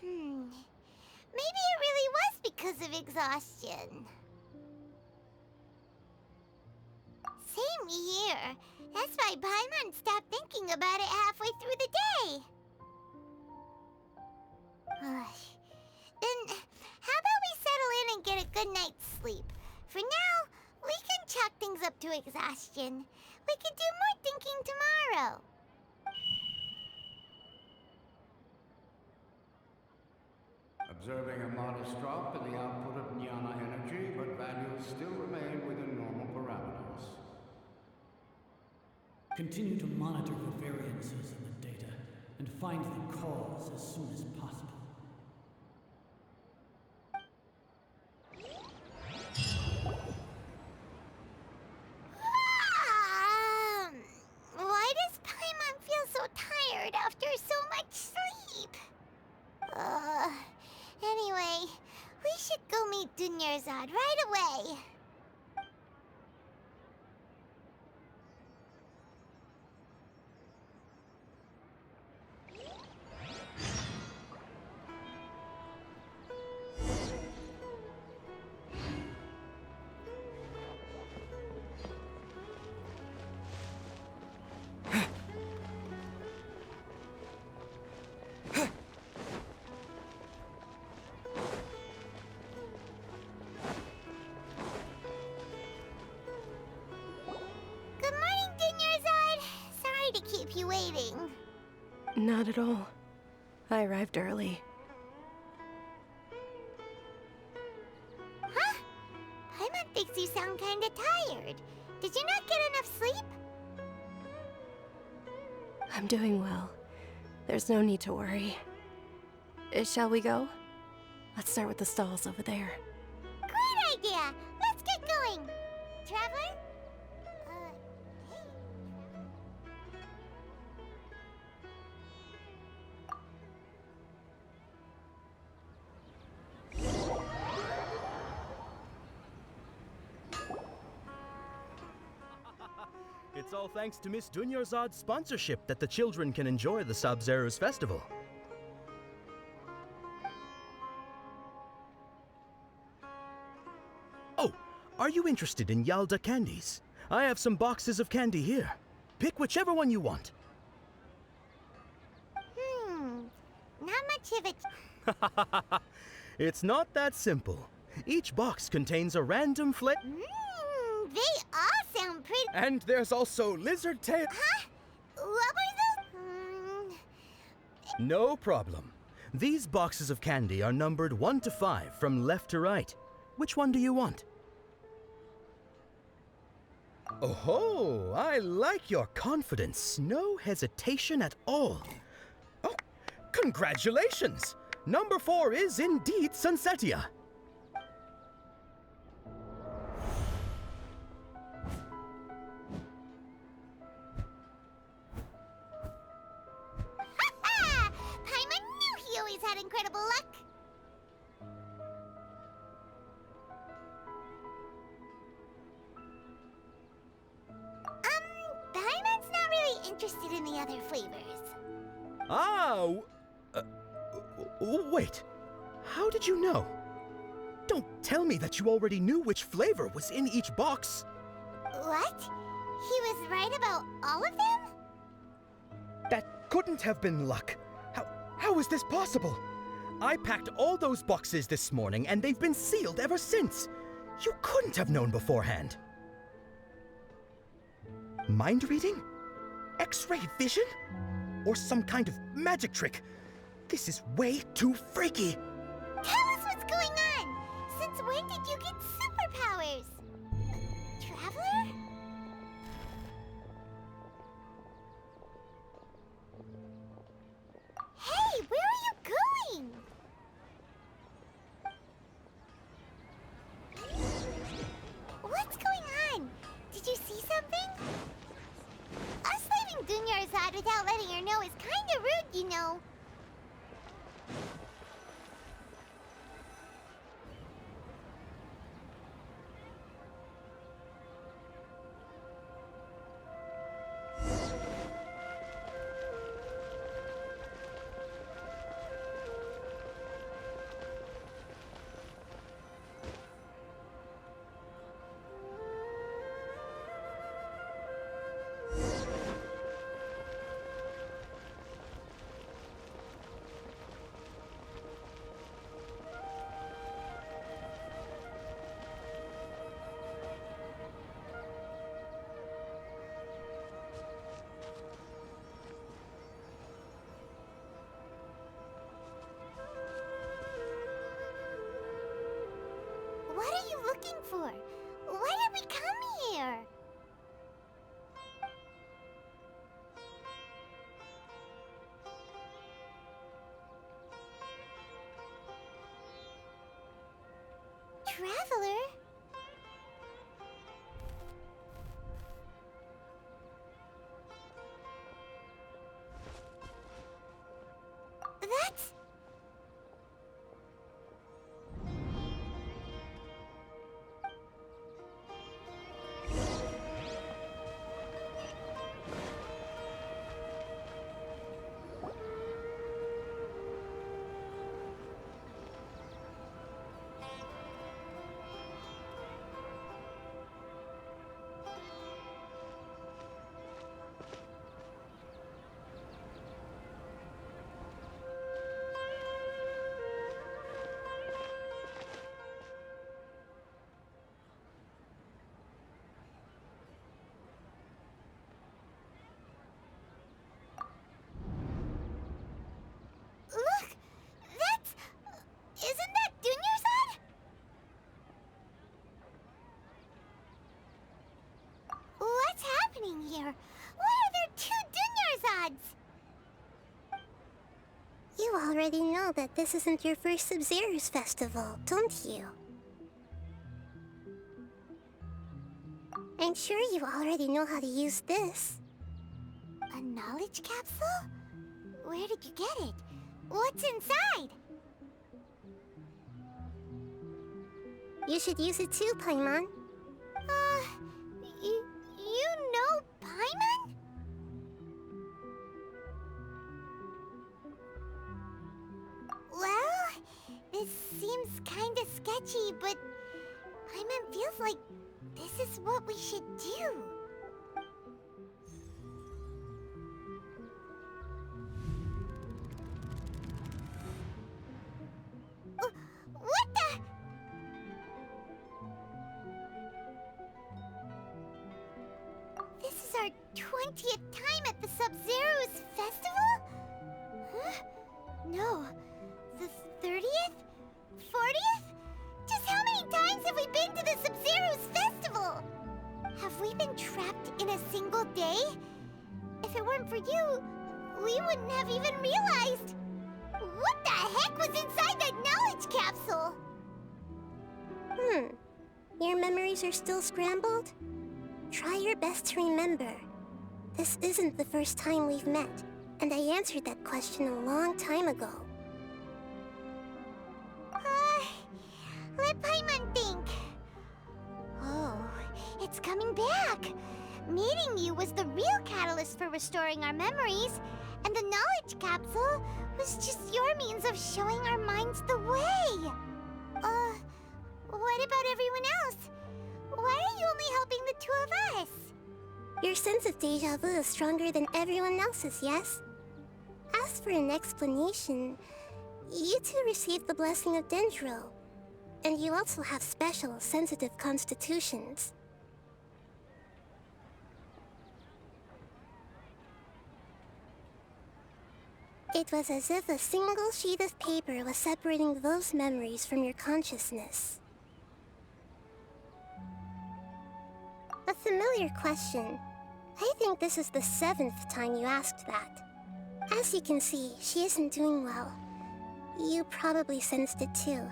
Maybe it really was because of exhaustion. Same here. That's why Paimon stopped thinking about it halfway through the day. Then, how about we settle in and get a good night's sleep? For now, we can chalk things up to exhaustion. We can do more thinking tomorrow. Observing a modest drop in the output of Jnana energy, but values still remain within normal parameters. Continue to monitor for variances in the data and find the cause as soon as possible. Why does Paimon feel so tired after so much sleep? Anyway, we should go meet Dunyarzad right away. Good morning, Dunyarzad. Sorry to keep you waiting. Not at all. I arrived early. Huh? Paimon thinks you sound kinda tired. Did you not get enough sleep? I'm doing well. There's no need to worry. Shall we go? Let's start with the stalls over there. Great idea! Let's get going! Traveler? Hey. It's all thanks to Miss Dunyarzad's sponsorship that the children can enjoy the Sub-Zero's festival. Oh, are you interested in Yalda candies? I have some boxes of candy here. Pick whichever one you want. Not much of it. It's not that simple. Each box contains a random They all sound pretty. And there's also lizard tail. Huh? What were those? No problem. These boxes of candy are numbered 1 to 5 from left to right. Which one do you want? Oh, I like your confidence. No hesitation at all. Oh, congratulations! Number 4 is indeed Sunsetia. Paimon knew he always had incredible luck. Paimon's not really interested in the other flavors. Wait. How did you know? Don't tell me that you already knew which flavor was in each box. What? He was right about all of them? That couldn't have been luck. How is this possible? I packed all those boxes this morning and they've been sealed ever since. You couldn't have known beforehand. Mind reading? X-ray vision? Or some kind of magic trick? This is way too freaky. Tell us what's going on! Since when did you get superpowers? Traveler? Hey, where are you going? What's going on? Did you see something? Us leaving Dunyarzad without letting her know is kinda rude, you know. looking for? Why did we come here? Traveler? That's... Look! That's... Isn't that Dunyarzad? What's happening here? Why are there two Dunyarzads? You already know that this isn't your first Sub-Zero's festival, don't you? I'm sure you already know how to use this. A knowledge capsule? Where did you get it? What's inside? You should use it too, Paimon. You know Paimon? Well, this seems kinda sketchy, but Paimon feels like this is what we should do. What the? This is our 20th time at the Sub-Zero's festival? Huh? No. The 30th? 40th? Just how many times have we been to the Sub-Zero's festival? Have we been trapped in a single day? If it weren't for you, we wouldn't have even realized. What the heck was inside that knowledge capsule? Your memories are still scrambled? Try your best to remember. This isn't the first time we've met, and I answered that question a long time ago. Let Paimon think. Oh, it's coming back. Meeting you was the real catalyst for restoring our memories, and the knowledge capsule was just your means of showing our minds the way. What about everyone else? Why are you only helping the two of us? Your sense of deja vu is stronger than everyone else's, yes? As for an explanation, you two received the blessing of Dendro, and you also have special, sensitive constitutions. It was as if a single sheet of paper was separating those memories from your consciousness. A familiar question. I think this is the 7th time you asked that. As you can see, she isn't doing well. You probably sensed it too.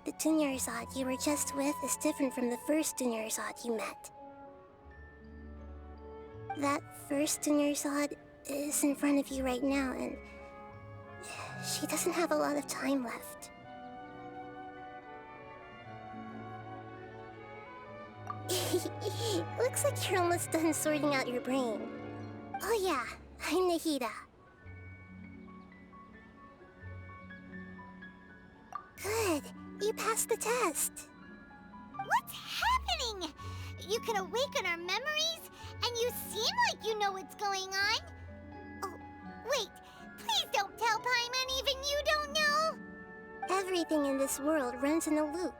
The Dunyarzad you were just with is different from the first Dunyarzad you met. That first Dunyarzad is in front of you right now, and she doesn't have a lot of time left. Looks like you're almost done sorting out your brain. Oh yeah, I'm Nahida. Good, you passed the test. What's happening? You can awaken our memories, and you seem like you know what's going on. Oh, wait, please don't tell Paimon even you don't know. Everything in this world runs in a loop.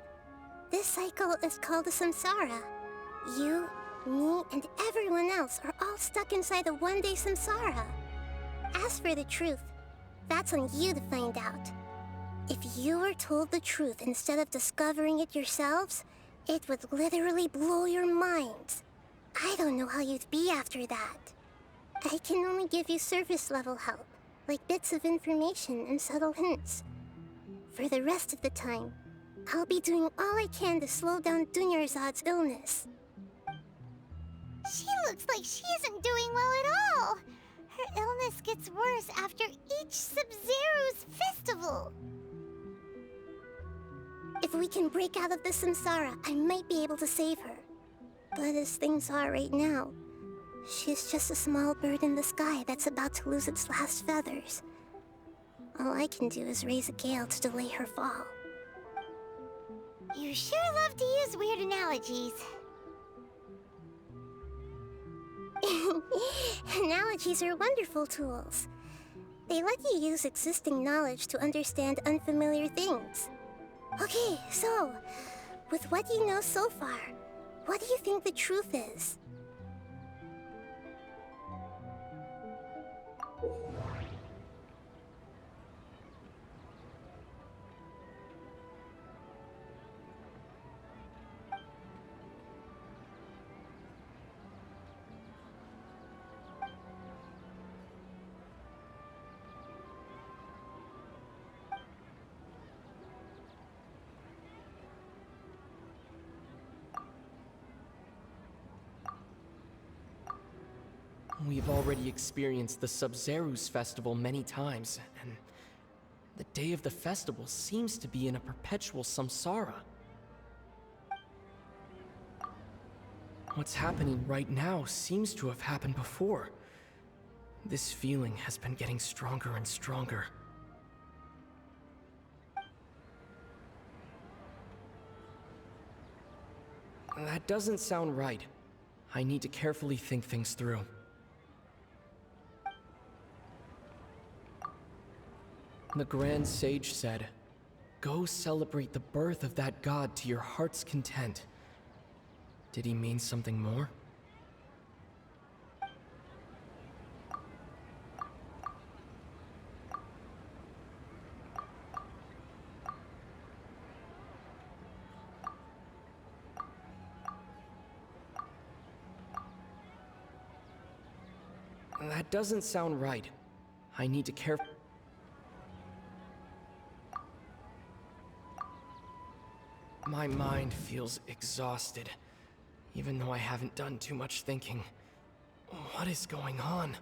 This cycle is called a samsara. You, me, and everyone else are all stuck inside a one-day samsara. As for the truth, that's on you to find out. If you were told the truth instead of discovering it yourselves, it would literally blow your minds. I don't know how you'd be after that. I can only give you surface-level help, like bits of information and subtle hints. For the rest of the time, I'll be doing all I can to slow down Dunyarzad's illness. She looks like she isn't doing well at all. Her illness gets worse after each Sub-Zero's festival. If we can break out of the samsara, I might be able to save her. But as things are right now, she's just a small bird in the sky that's about to lose its last feathers. All I can do is raise a gale to delay her fall. You sure love to use weird analogies. Analogies are wonderful tools. They let you use existing knowledge to understand unfamiliar things. Okay, so, with what you know so far, what do you think the truth is? We've already experienced the Sub-Zeru's festival many times, and the day of the festival seems to be in a perpetual samsara. What's happening right now seems to have happened before. This feeling has been getting stronger and stronger. That doesn't sound right. I need to carefully think things through. The Grand Sage said, "Go celebrate the birth of that god to your heart's content." Did he mean something more? That doesn't sound right. I need to care. My mind feels exhausted, even though I haven't done too much thinking. What is going on?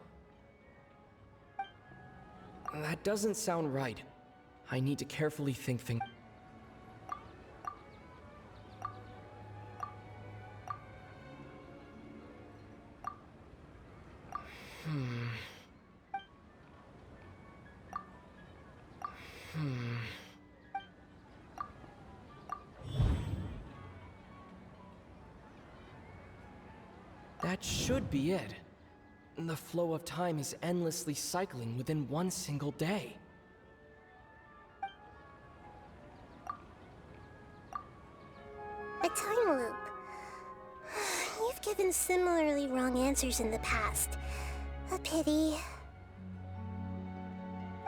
That doesn't sound right. I need to carefully think things. That should be it. The flow of time is endlessly cycling within one single day. A time loop. You've given similarly wrong answers in the past. A pity.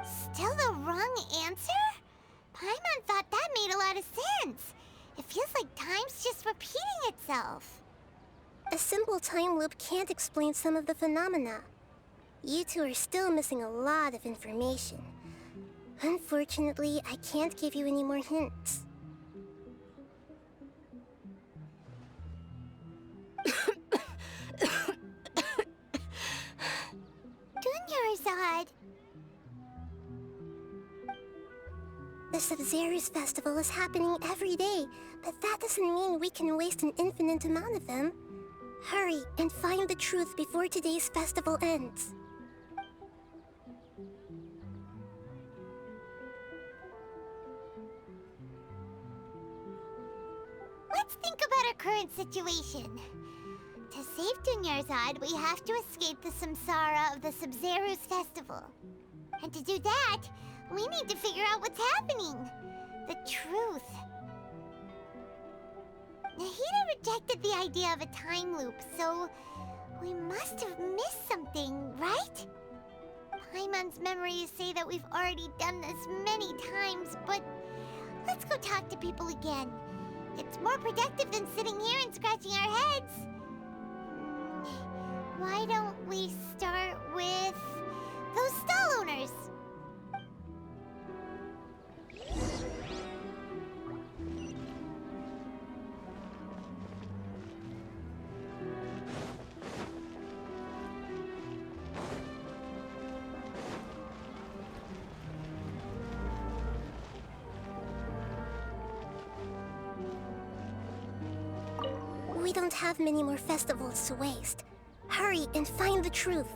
Still the wrong answer? Paimon thought that made a lot of sense. It feels like time's just repeating itself. A simple time loop can't explain some of the phenomena. You two are still missing a lot of information. Unfortunately, I can't give you any more hints. Dunyarzad. The Sub-Zeru's festival is happening every day, but that doesn't mean we can waste an infinite amount of them. Hurry and find the truth before today's festival ends. Let's think about our current situation. To save Dunyarzad, we have to escape the samsara of the Sub-Zeru's festival. And to do that, we need to figure out what's happening. The truth. Nahida rejected the idea of a time loop, so we must have missed something, right? Paimon's memories say that we've already done this many times but let's go talk to people again. It's more productive than sitting here and scratching our heads. Why don't we start with those stall owners? We don't have many more festivals to waste. Hurry and find the truth.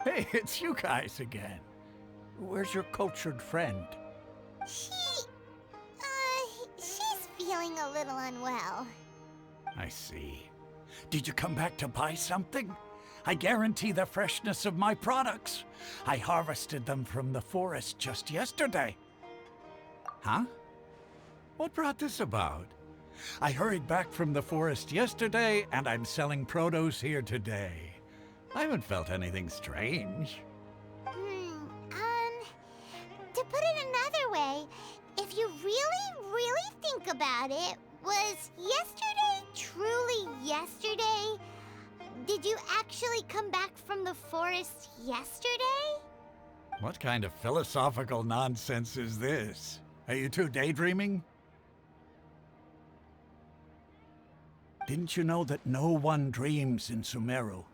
Hey, it's you guys again. Where's your cultured friend? She's feeling a little unwell. I see. Did you come back to buy something? I guarantee the freshness of my products. I harvested them from the forest just yesterday. Huh? What brought this about? I hurried back from the forest yesterday, and I'm selling produce here today. I haven't felt anything strange. To put it another way, if you really think about it, was yesterday truly yesterday? Did you actually come back from the forest yesterday? What kind of philosophical nonsense is this? Are you two daydreaming? Didn't you know that no one dreams in Sumeru?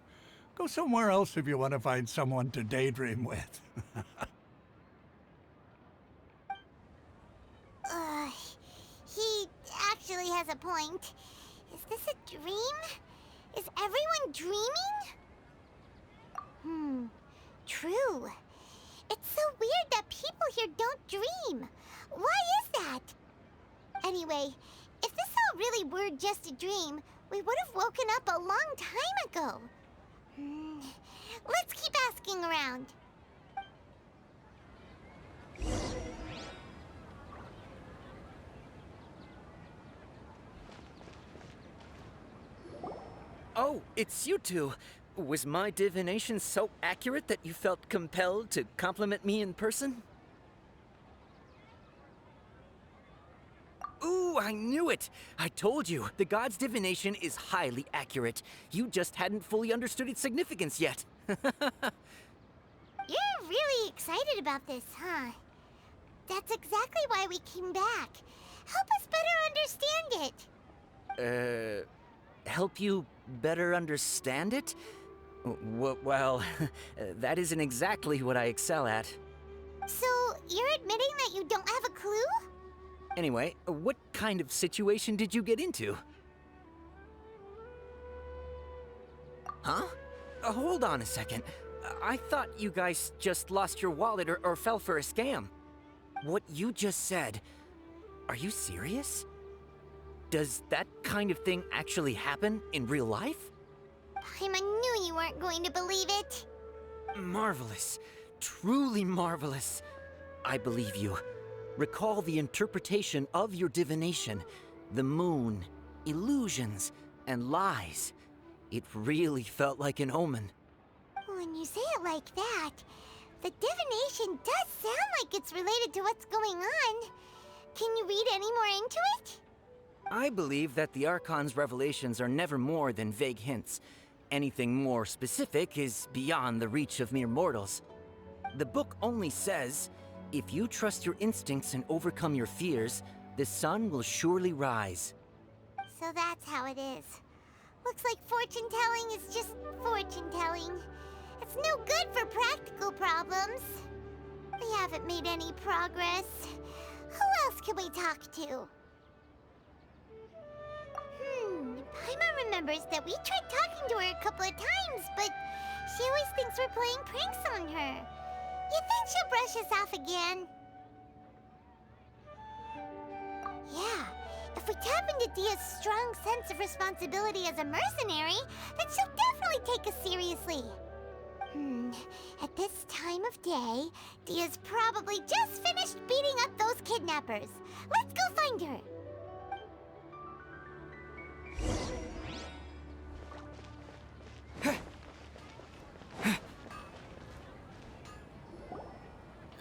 Go somewhere else if you want to find someone to daydream with. He actually has a point. Is this a dream? Is everyone dreaming? True. It's so weird that people here don't dream. Why is that? Anyway, if this all really were just a dream, we would have woken up a long time ago. Let's keep asking around. Oh, it's you two. Was my divination so accurate that you felt compelled to compliment me in person? Ooh, I knew it! I told you, the god's divination is highly accurate. You just hadn't fully understood its significance yet. You're really excited about this, huh? That's exactly why we came back. Help us better understand it. Help you better understand it? Well, that isn't exactly what I excel at. So, you're admitting that you don't have a clue? Anyway, what kind of situation did you get into? Huh? Hold on a second. I thought you guys just lost your wallet or fell for a scam. What you just said, are you serious? Does that kind of thing actually happen in real life? Paimon knew you weren't going to believe it. Marvelous. Truly marvelous. I believe you. Recall the interpretation of your divination. The moon, illusions, and lies. It really felt like an omen. When you say it like that, the divination does sound like it's related to what's going on. Can you read any more into it? I believe that the Archon's revelations are never more than vague hints. Anything more specific is beyond the reach of mere mortals. The book only says, if you trust your instincts and overcome your fears, the sun will surely rise. So that's how it is. Looks like fortune-telling is just fortune-telling. It's no good for practical problems. Yeah, haven't made any progress. Who else can we talk to? Paimon remembers that we tried talking to her a couple of times, but she always thinks we're playing pranks on her. You think she'll brush us off again? Yeah, if we tap into Dia's strong sense of responsibility as a mercenary, then she'll definitely take us seriously. At this time of day, Dia's probably just finished beating up those kidnappers. Let's go find her.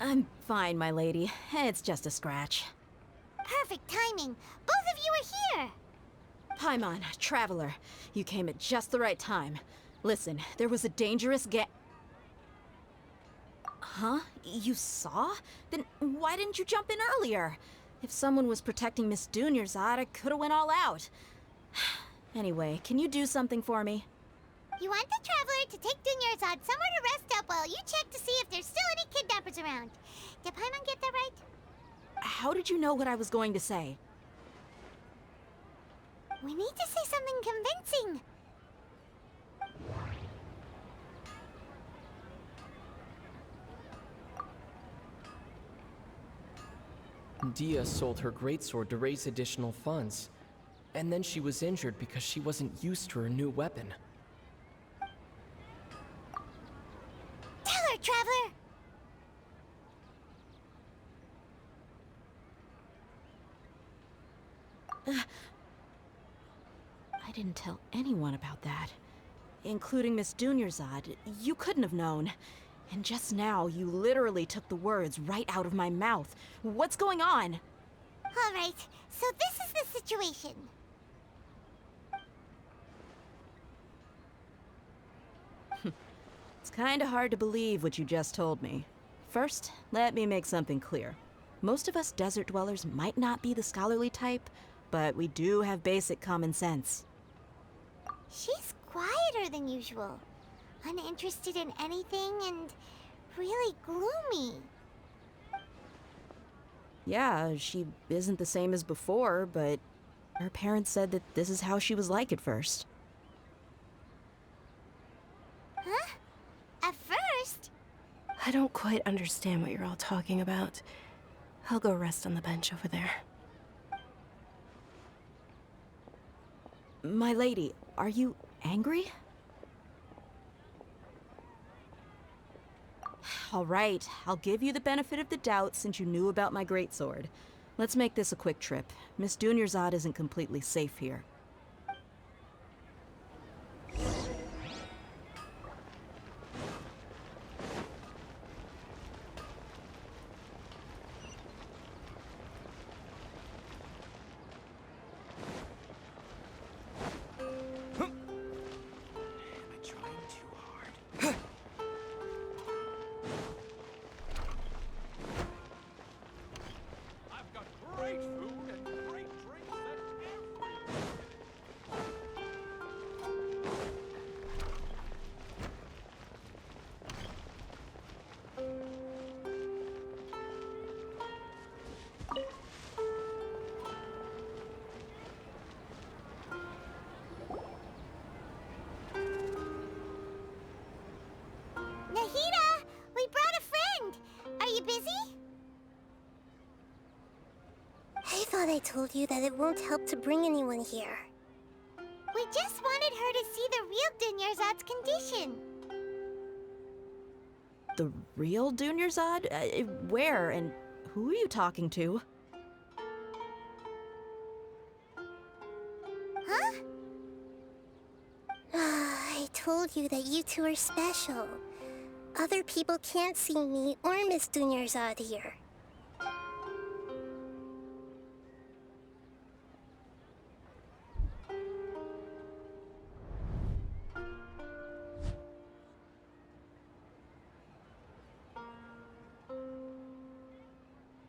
I'm fine, my lady. It's just a scratch. Perfect timing. Both of you are here. Paimon, Traveler, you came at just the right time. Listen, there was a dangerous Huh? You saw? Then why didn't you jump in earlier? If someone was protecting Miss Dunyarzad, I could've went all out. Anyway, can you do something for me? You want the Traveler to take Dunyarzad somewhere to rest up while you check to see if there's still any kidnappers around. Did Paimon get that right? How did you know what I was going to say? We need to say something convincing. Dia sold her greatsword to raise additional funds. And then she was injured because she wasn't used to her new weapon. Tell her, Traveler! I didn't tell anyone about that. Including Miss Dunyarzad. You couldn't have known. And just now, you literally took the words right out of my mouth. What's going on? All right, so this is the situation. It's kinda hard to believe what you just told me. First, let me make something clear. Most of us desert dwellers might not be the scholarly type, but we do have basic common sense. She's quieter than usual. Uninterested in anything and really gloomy. Yeah, she isn't the same as before, but her parents said that this is how she was like at first. Huh? At first? I don't quite understand what you're all talking about. I'll go rest on the bench over there. My lady, are you angry? All right, I'll give you the benefit of the doubt since you knew about my greatsword. Let's make this a quick trip. Miss Dunyarzad isn't completely safe here. Nahida! We brought a friend! Are you busy? I thought I told you that it won't help to bring anyone here. We just wanted her to see the real Dunyarzad's condition. The real Dunyarzad? Where and who are you talking to? Huh? I told you that you two are special. Other people can't see me or Miss Dunyarzad here.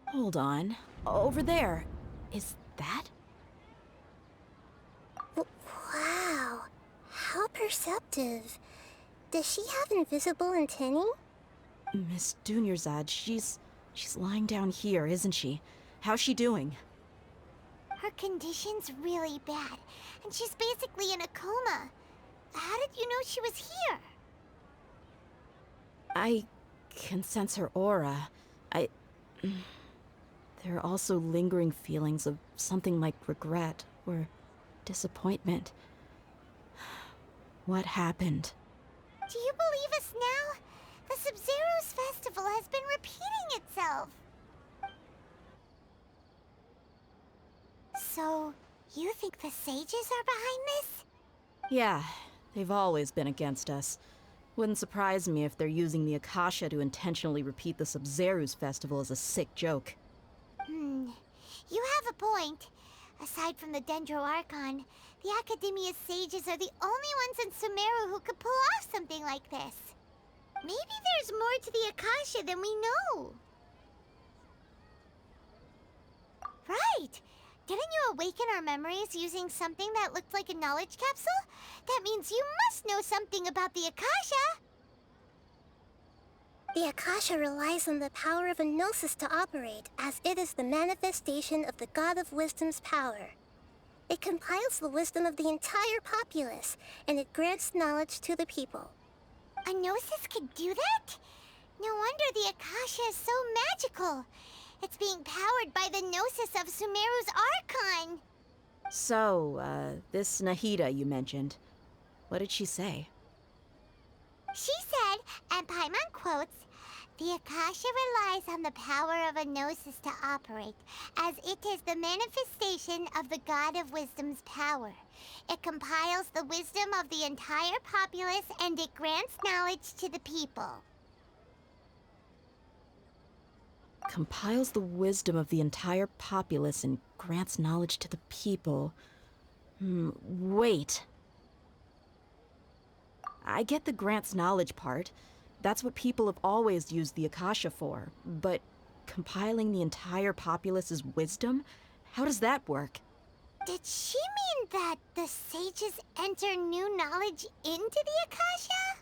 Hold on. Over there. Is that? Wow. How perceptive. Does she have invisible antennae? Miss Dunyarzad, she's She's lying down here, isn't she? How's she doing? Her condition's really bad, and she's basically in a coma. How did you know she was here? I can sense her aura. There are also lingering feelings of something like regret or disappointment. What happened? Do you believe us now? The Sub-Zero's festival has been repeating itself. So, you think the sages are behind this? Yeah, they've always been against us. Wouldn't surprise me if they're using the Akasha to intentionally repeat the Sub-Zero's festival as a sick joke. You have a point. Aside from the Dendro Archon, the Academia's sages are the only ones in Sumeru who could pull off something like this. Maybe there's more to the Akasha than we know. Right! Didn't you awaken our memories using something that looked like a knowledge capsule? That means you must know something about the Akasha! The Akasha relies on the power of a gnosis to operate, as it is the manifestation of the God of Wisdom's power. It compiles the wisdom of the entire populace, and it grants knowledge to the people. A gnosis could do that? No wonder the Akasha is so magical. It's being powered by the gnosis of Sumeru's Archon. So, this Nahida you mentioned, what did she say? She said, and Paimon quotes, "The Akasha relies on the power of a gnosis to operate, as it is the manifestation of the God of Wisdom's power. It compiles the wisdom of the entire populace, and it grants knowledge to the people." Compiles the wisdom of the entire populace and grants knowledge to the people. Wait. I get the grants knowledge part. That's what people have always used the Akasha for. But compiling the entire populace's wisdom? How does that work? Did she mean that the sages enter new knowledge into the Akasha?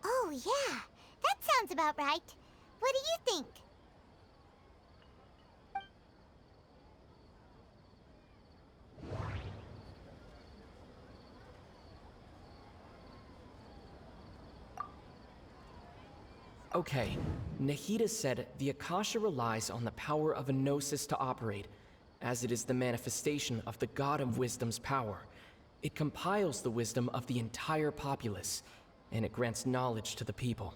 Oh yeah, that sounds about right. What do you think? Okay, Nahida said the Akasha relies on the power of a gnosis to operate, as it is the manifestation of the God of Wisdom's power. It compiles the wisdom of the entire populace, and it grants knowledge to the people.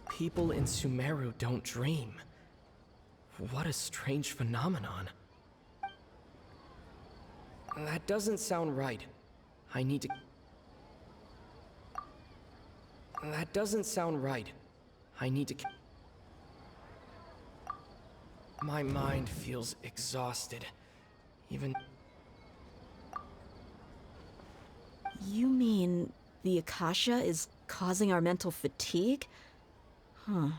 People in Sumeru don't dream. What a strange phenomenon. That doesn't sound right. I need to... That doesn't sound right. I need to... My mind feels exhausted. Even... You mean the Akasha is causing our mental fatigue? Huh.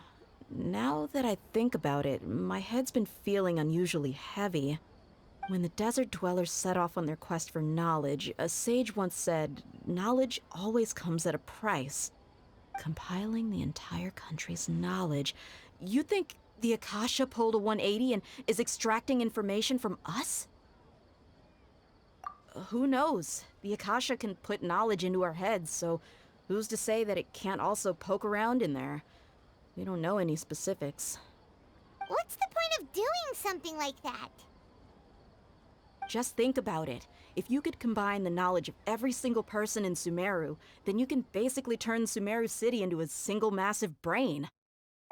Now that I think about it, my head's been feeling unusually heavy. When the desert dwellers set off on their quest for knowledge, a sage once said, knowledge always comes at a price. Compiling the entire country's knowledge. You think the Akasha pulled a 180 and is extracting information from us? Who knows? The Akasha can put knowledge into our heads, so who's to say that it can't also poke around in there? We don't know any specifics. What's the point of doing something like that? Just think about it. If you could combine the knowledge of every single person in Sumeru, then you can basically turn Sumeru City into a single massive brain.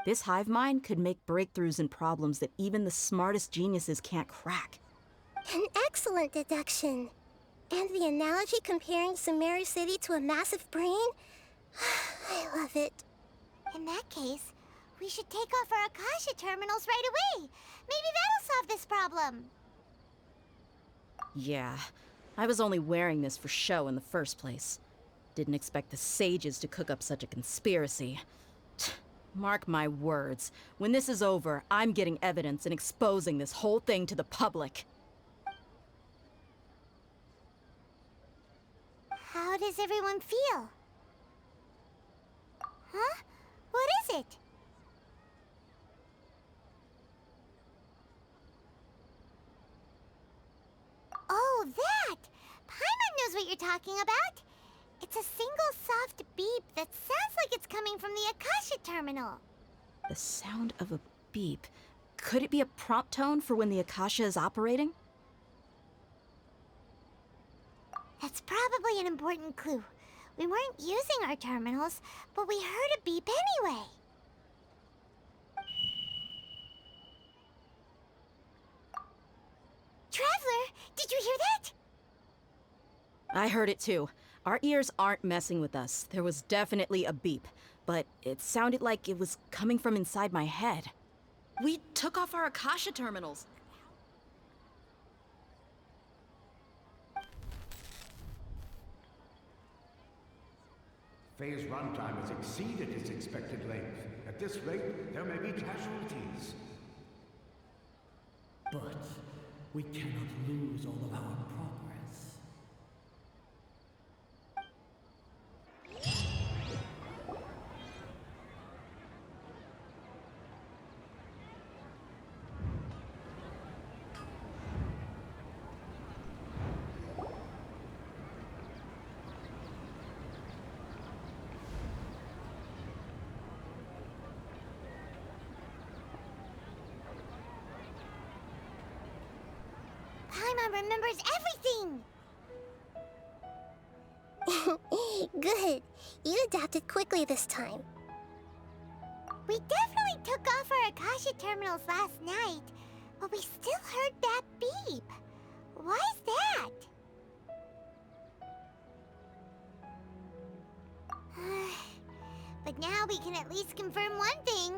This hive mind could make breakthroughs in problems that even the smartest geniuses can't crack. An excellent deduction. And the analogy comparing Sumeru City to a massive brain? I love it. In that case, we should take off our Akasha terminals right away. Maybe that'll solve this problem. Yeah, I was only wearing this for show in the first place. Didn't expect the sages to cook up such a conspiracy. Mark my words, when this is over, I'm getting evidence and exposing this whole thing to the public. How does everyone feel? Huh? What is it? Oh, that! Paimon knows what you're talking about. It's a single soft beep that sounds like it's coming from the Akasha terminal. The sound of a beep. Could it be a prompt tone for when the Akasha is operating? That's probably an important clue. We weren't using our terminals, but we heard a beep anyway. Traveler, did you hear that? I heard it too. Our ears aren't messing with us. There was definitely a beep, but it sounded like it was coming from inside my head. We took off our Akasha terminals. Phase runtime has exceeded its expected length. At this rate, there may be casualties. But we cannot lose all of our progress. Paimon remembers everything! Good. You adapted quickly this time. We definitely took off our Akasha terminals last night, but we still heard that beep. Why is that? But now we can at least confirm one thing.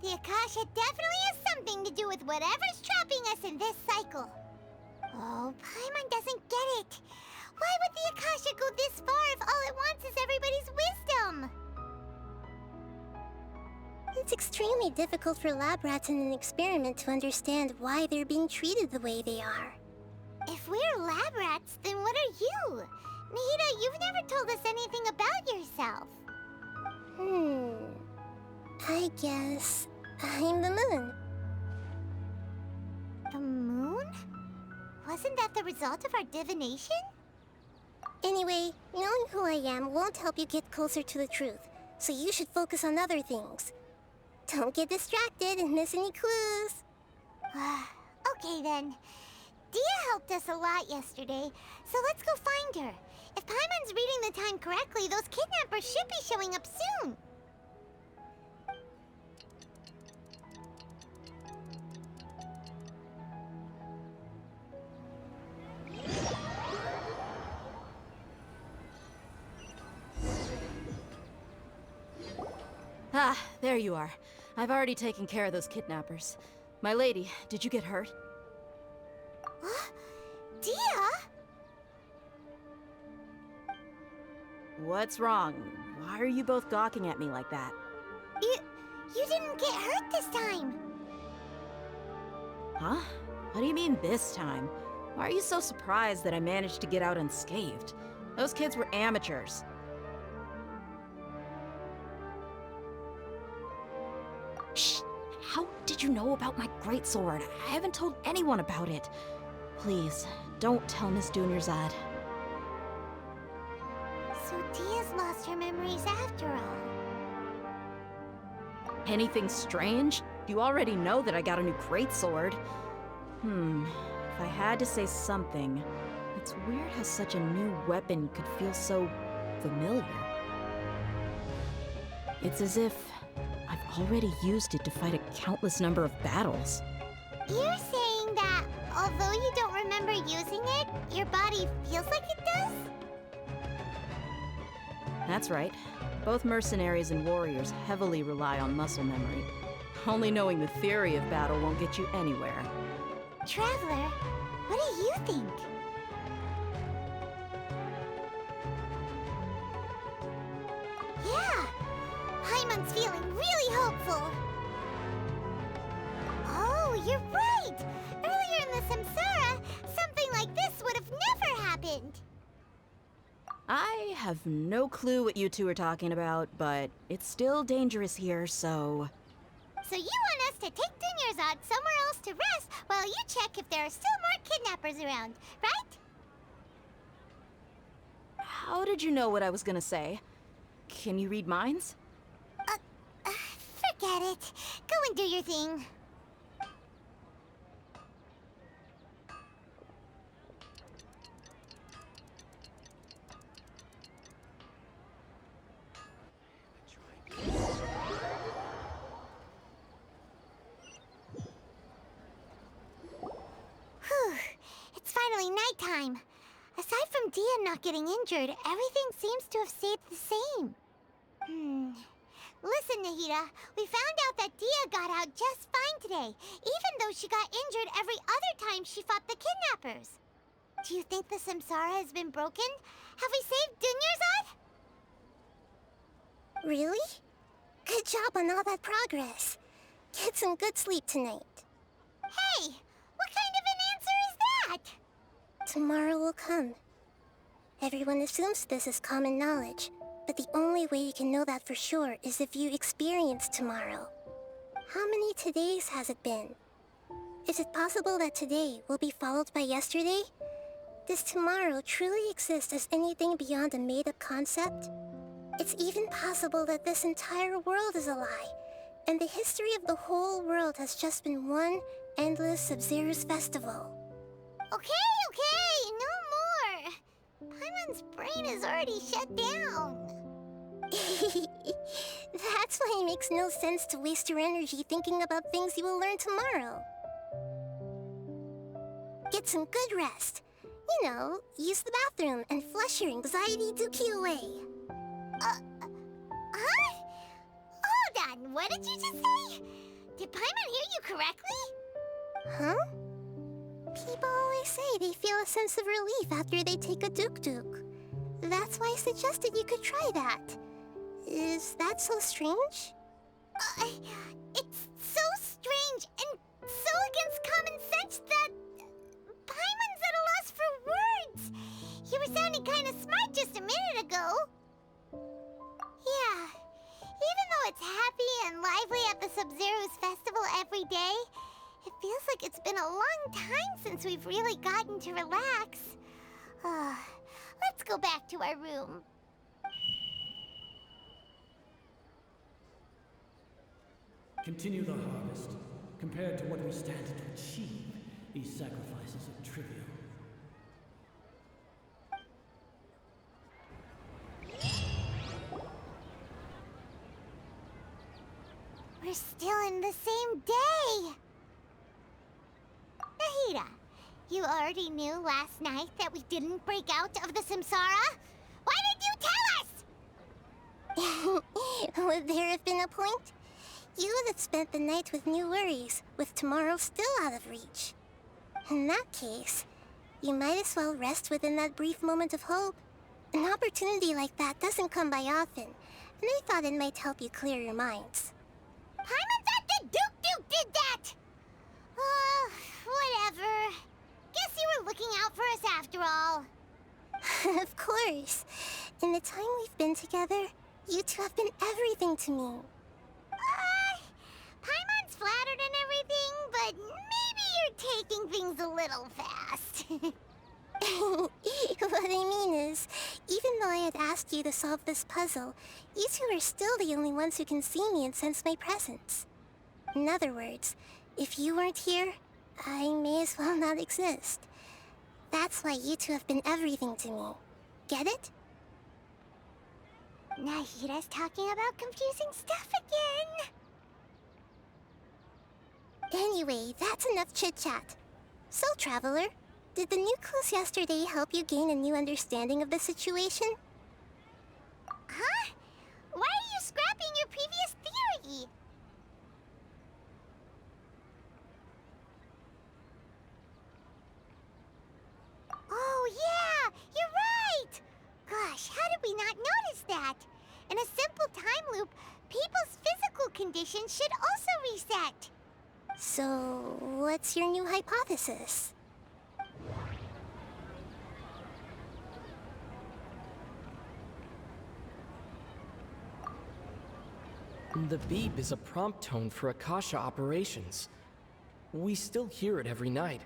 The Akasha definitely has something to do with whatever's trapping us in this cycle. Oh, Paimon doesn't get it. Why would the Akasha go this far if all it wants is everybody's wisdom? It's extremely difficult for lab rats in an experiment to understand why they're being treated the way they are. If we're lab rats, then what are you? Nahida, you've never told us anything about yourself. I guess I'm the moon. The moon? Wasn't that the result of our divination? Anyway, knowing who I am won't help you get closer to the truth, so you should focus on other things. Don't get distracted and miss any clues. Okay then. Dia helped us a lot yesterday, so let's go find her. If Paimon's reading the time correctly, those kidnappers should be showing up soon. Ah, there you are. I've already taken care of those kidnappers. My lady, did you get hurt? Dia? What's wrong? Why are you both gawking at me like that? You didn't get hurt this time. Huh? What do you mean this time? Why are you so surprised that I managed to get out unscathed? Those kids were amateurs. Shh! How did you know about my greatsword? I haven't told anyone about it. Please, don't tell Miss Dunyarzad. So Dia's lost her memories after all. Anything strange? You already know that I got a new greatsword. If I had to say something, it's weird how such a new weapon could feel so familiar. It's as if I've already used it to fight a countless number of battles. You're saying that although you don't remember using it, your body feels like it does? That's right. Both mercenaries and warriors heavily rely on muscle memory. Only knowing the theory of battle won't get you anywhere. Traveler, what do you think? Yeah, Paimon's feeling really hopeful. Oh, you're right! Earlier in the Samsara, something like this would have never happened. I have no clue what you two are talking about, but it's still dangerous here, so... So you want us to take Dunyarzad somewhere else to rest while you check if there are still more kidnappers around, right? How did you know what I was gonna say? Can you read minds? Forget it. Go and do your thing. Whew. It's finally nighttime. Aside from Dia not getting injured, everything seems to have stayed the same. Listen, Nahida, we found out that Dia got out just fine today, even though she got injured every other time she fought the kidnappers. Do you think the Samsara has been broken? Have we saved Dunyarzad? Really? Good job on all that progress. Get some good sleep tonight. Hey, what kind of an answer is that? Tomorrow will come. Everyone assumes this is common knowledge, but the only way you can know that for sure is if you experience tomorrow. How many todays has it been? Is it possible that today will be followed by yesterday? Does tomorrow truly exist as anything beyond a made-up concept? It's even possible that this entire world is a lie, and the history of the whole world has just been one endless Sub-Zero's festival. Okay, no more. Paimon's brain is already shut down. That's why it makes no sense to waste your energy thinking about things you will learn tomorrow. Get some good rest. You know, use the bathroom and flush your anxiety dookie away. Huh? Hold on, what did you just say? Did Paimon hear you correctly? Huh? People always say they feel a sense of relief after they take a duk-duk. That's why I suggested you could try that. Is that so strange? It's so strange and so against common sense that Paimon's at a loss for words. You were sounding kind of smart just a minute ago. Yeah, even though it's happy and lively at the Sub-Zero's festival every day, it feels like it's been a long time since we've really gotten to relax. Let's go back to our room. Continue the harvest. Compared to what we stand to achieve, these sacrifices are trivial. We're still in the same day! Nahida, you already knew last night that we didn't break out of the Samsara? Why did you tell us? Would there have been a point? You would have spent the night with new worries, with tomorrow still out of reach. In that case, you might as well rest within that brief moment of hope. An opportunity like that doesn't come by often, and I thought it might help you clear your minds. Paimon thought the Duke did that! Whatever. Guess you were looking out for us after all. Of course. In the time we've been together, you two have been everything to me. Paimon's flattered and everything, but maybe you're taking things a little fast. What I mean is, even though I had asked you to solve this puzzle, you two are still the only ones who can see me and sense my presence. In other words, if you weren't here, I may as well not exist. That's why you two have been everything to me. Get it? Nahida's talking about confusing stuff again. Anyway, that's enough chit-chat. So, Traveler, did the new clues yesterday help you gain a new understanding of the situation? Huh? Why are you scrapping your previous theory? Oh yeah, you're right! Gosh, how did we not notice that? In a simple time loop, people's physical conditions should also reset. So, what's your new hypothesis? The beep is a prompt tone for Akasha operations. We still hear it every night,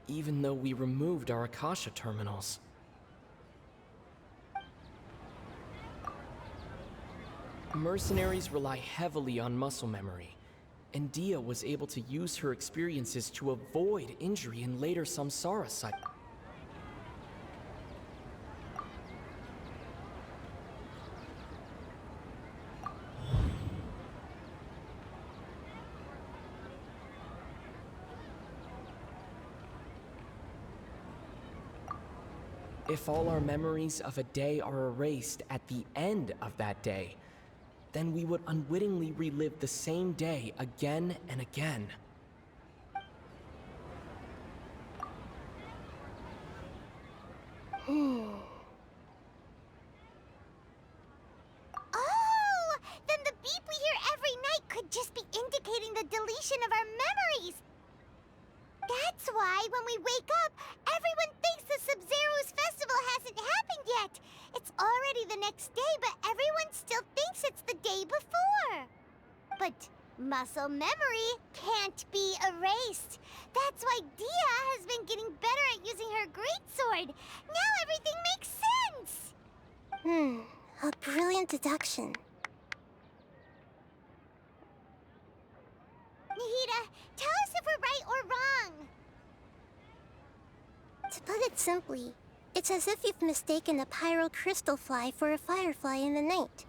even though we removed our Akasha terminals. Mercenaries rely heavily on muscle memory, and Dia was able to use her experiences to avoid injury in later samsara cycles. If all our memories of a day are erased at the end of that day, then we would unwittingly relive the same day again and again. Oh! Then the beep we hear every night could just be indicating the deletion of our memories! That's why when we wake up, everyone thinks the Sub-Zero's festival hasn't happened yet. It's already the next day, but everyone still thinks it's the day before. But muscle memory can't be erased. That's why Dia has been getting better at using her greatsword. Now everything makes sense. A brilliant deduction. Nahida, tell us if we're right or wrong. To put it simply, it's as if you've mistaken a pyro crystal fly for a firefly in the night.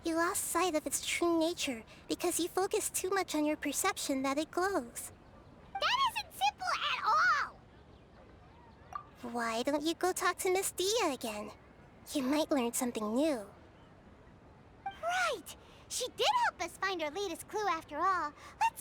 You lost sight of its true nature because you focused too much on your perception that it glows. That isn't simple at all! Why don't you go talk to Miss Dia again? You might learn something new. Right! She did help us find our latest clue after all. Let's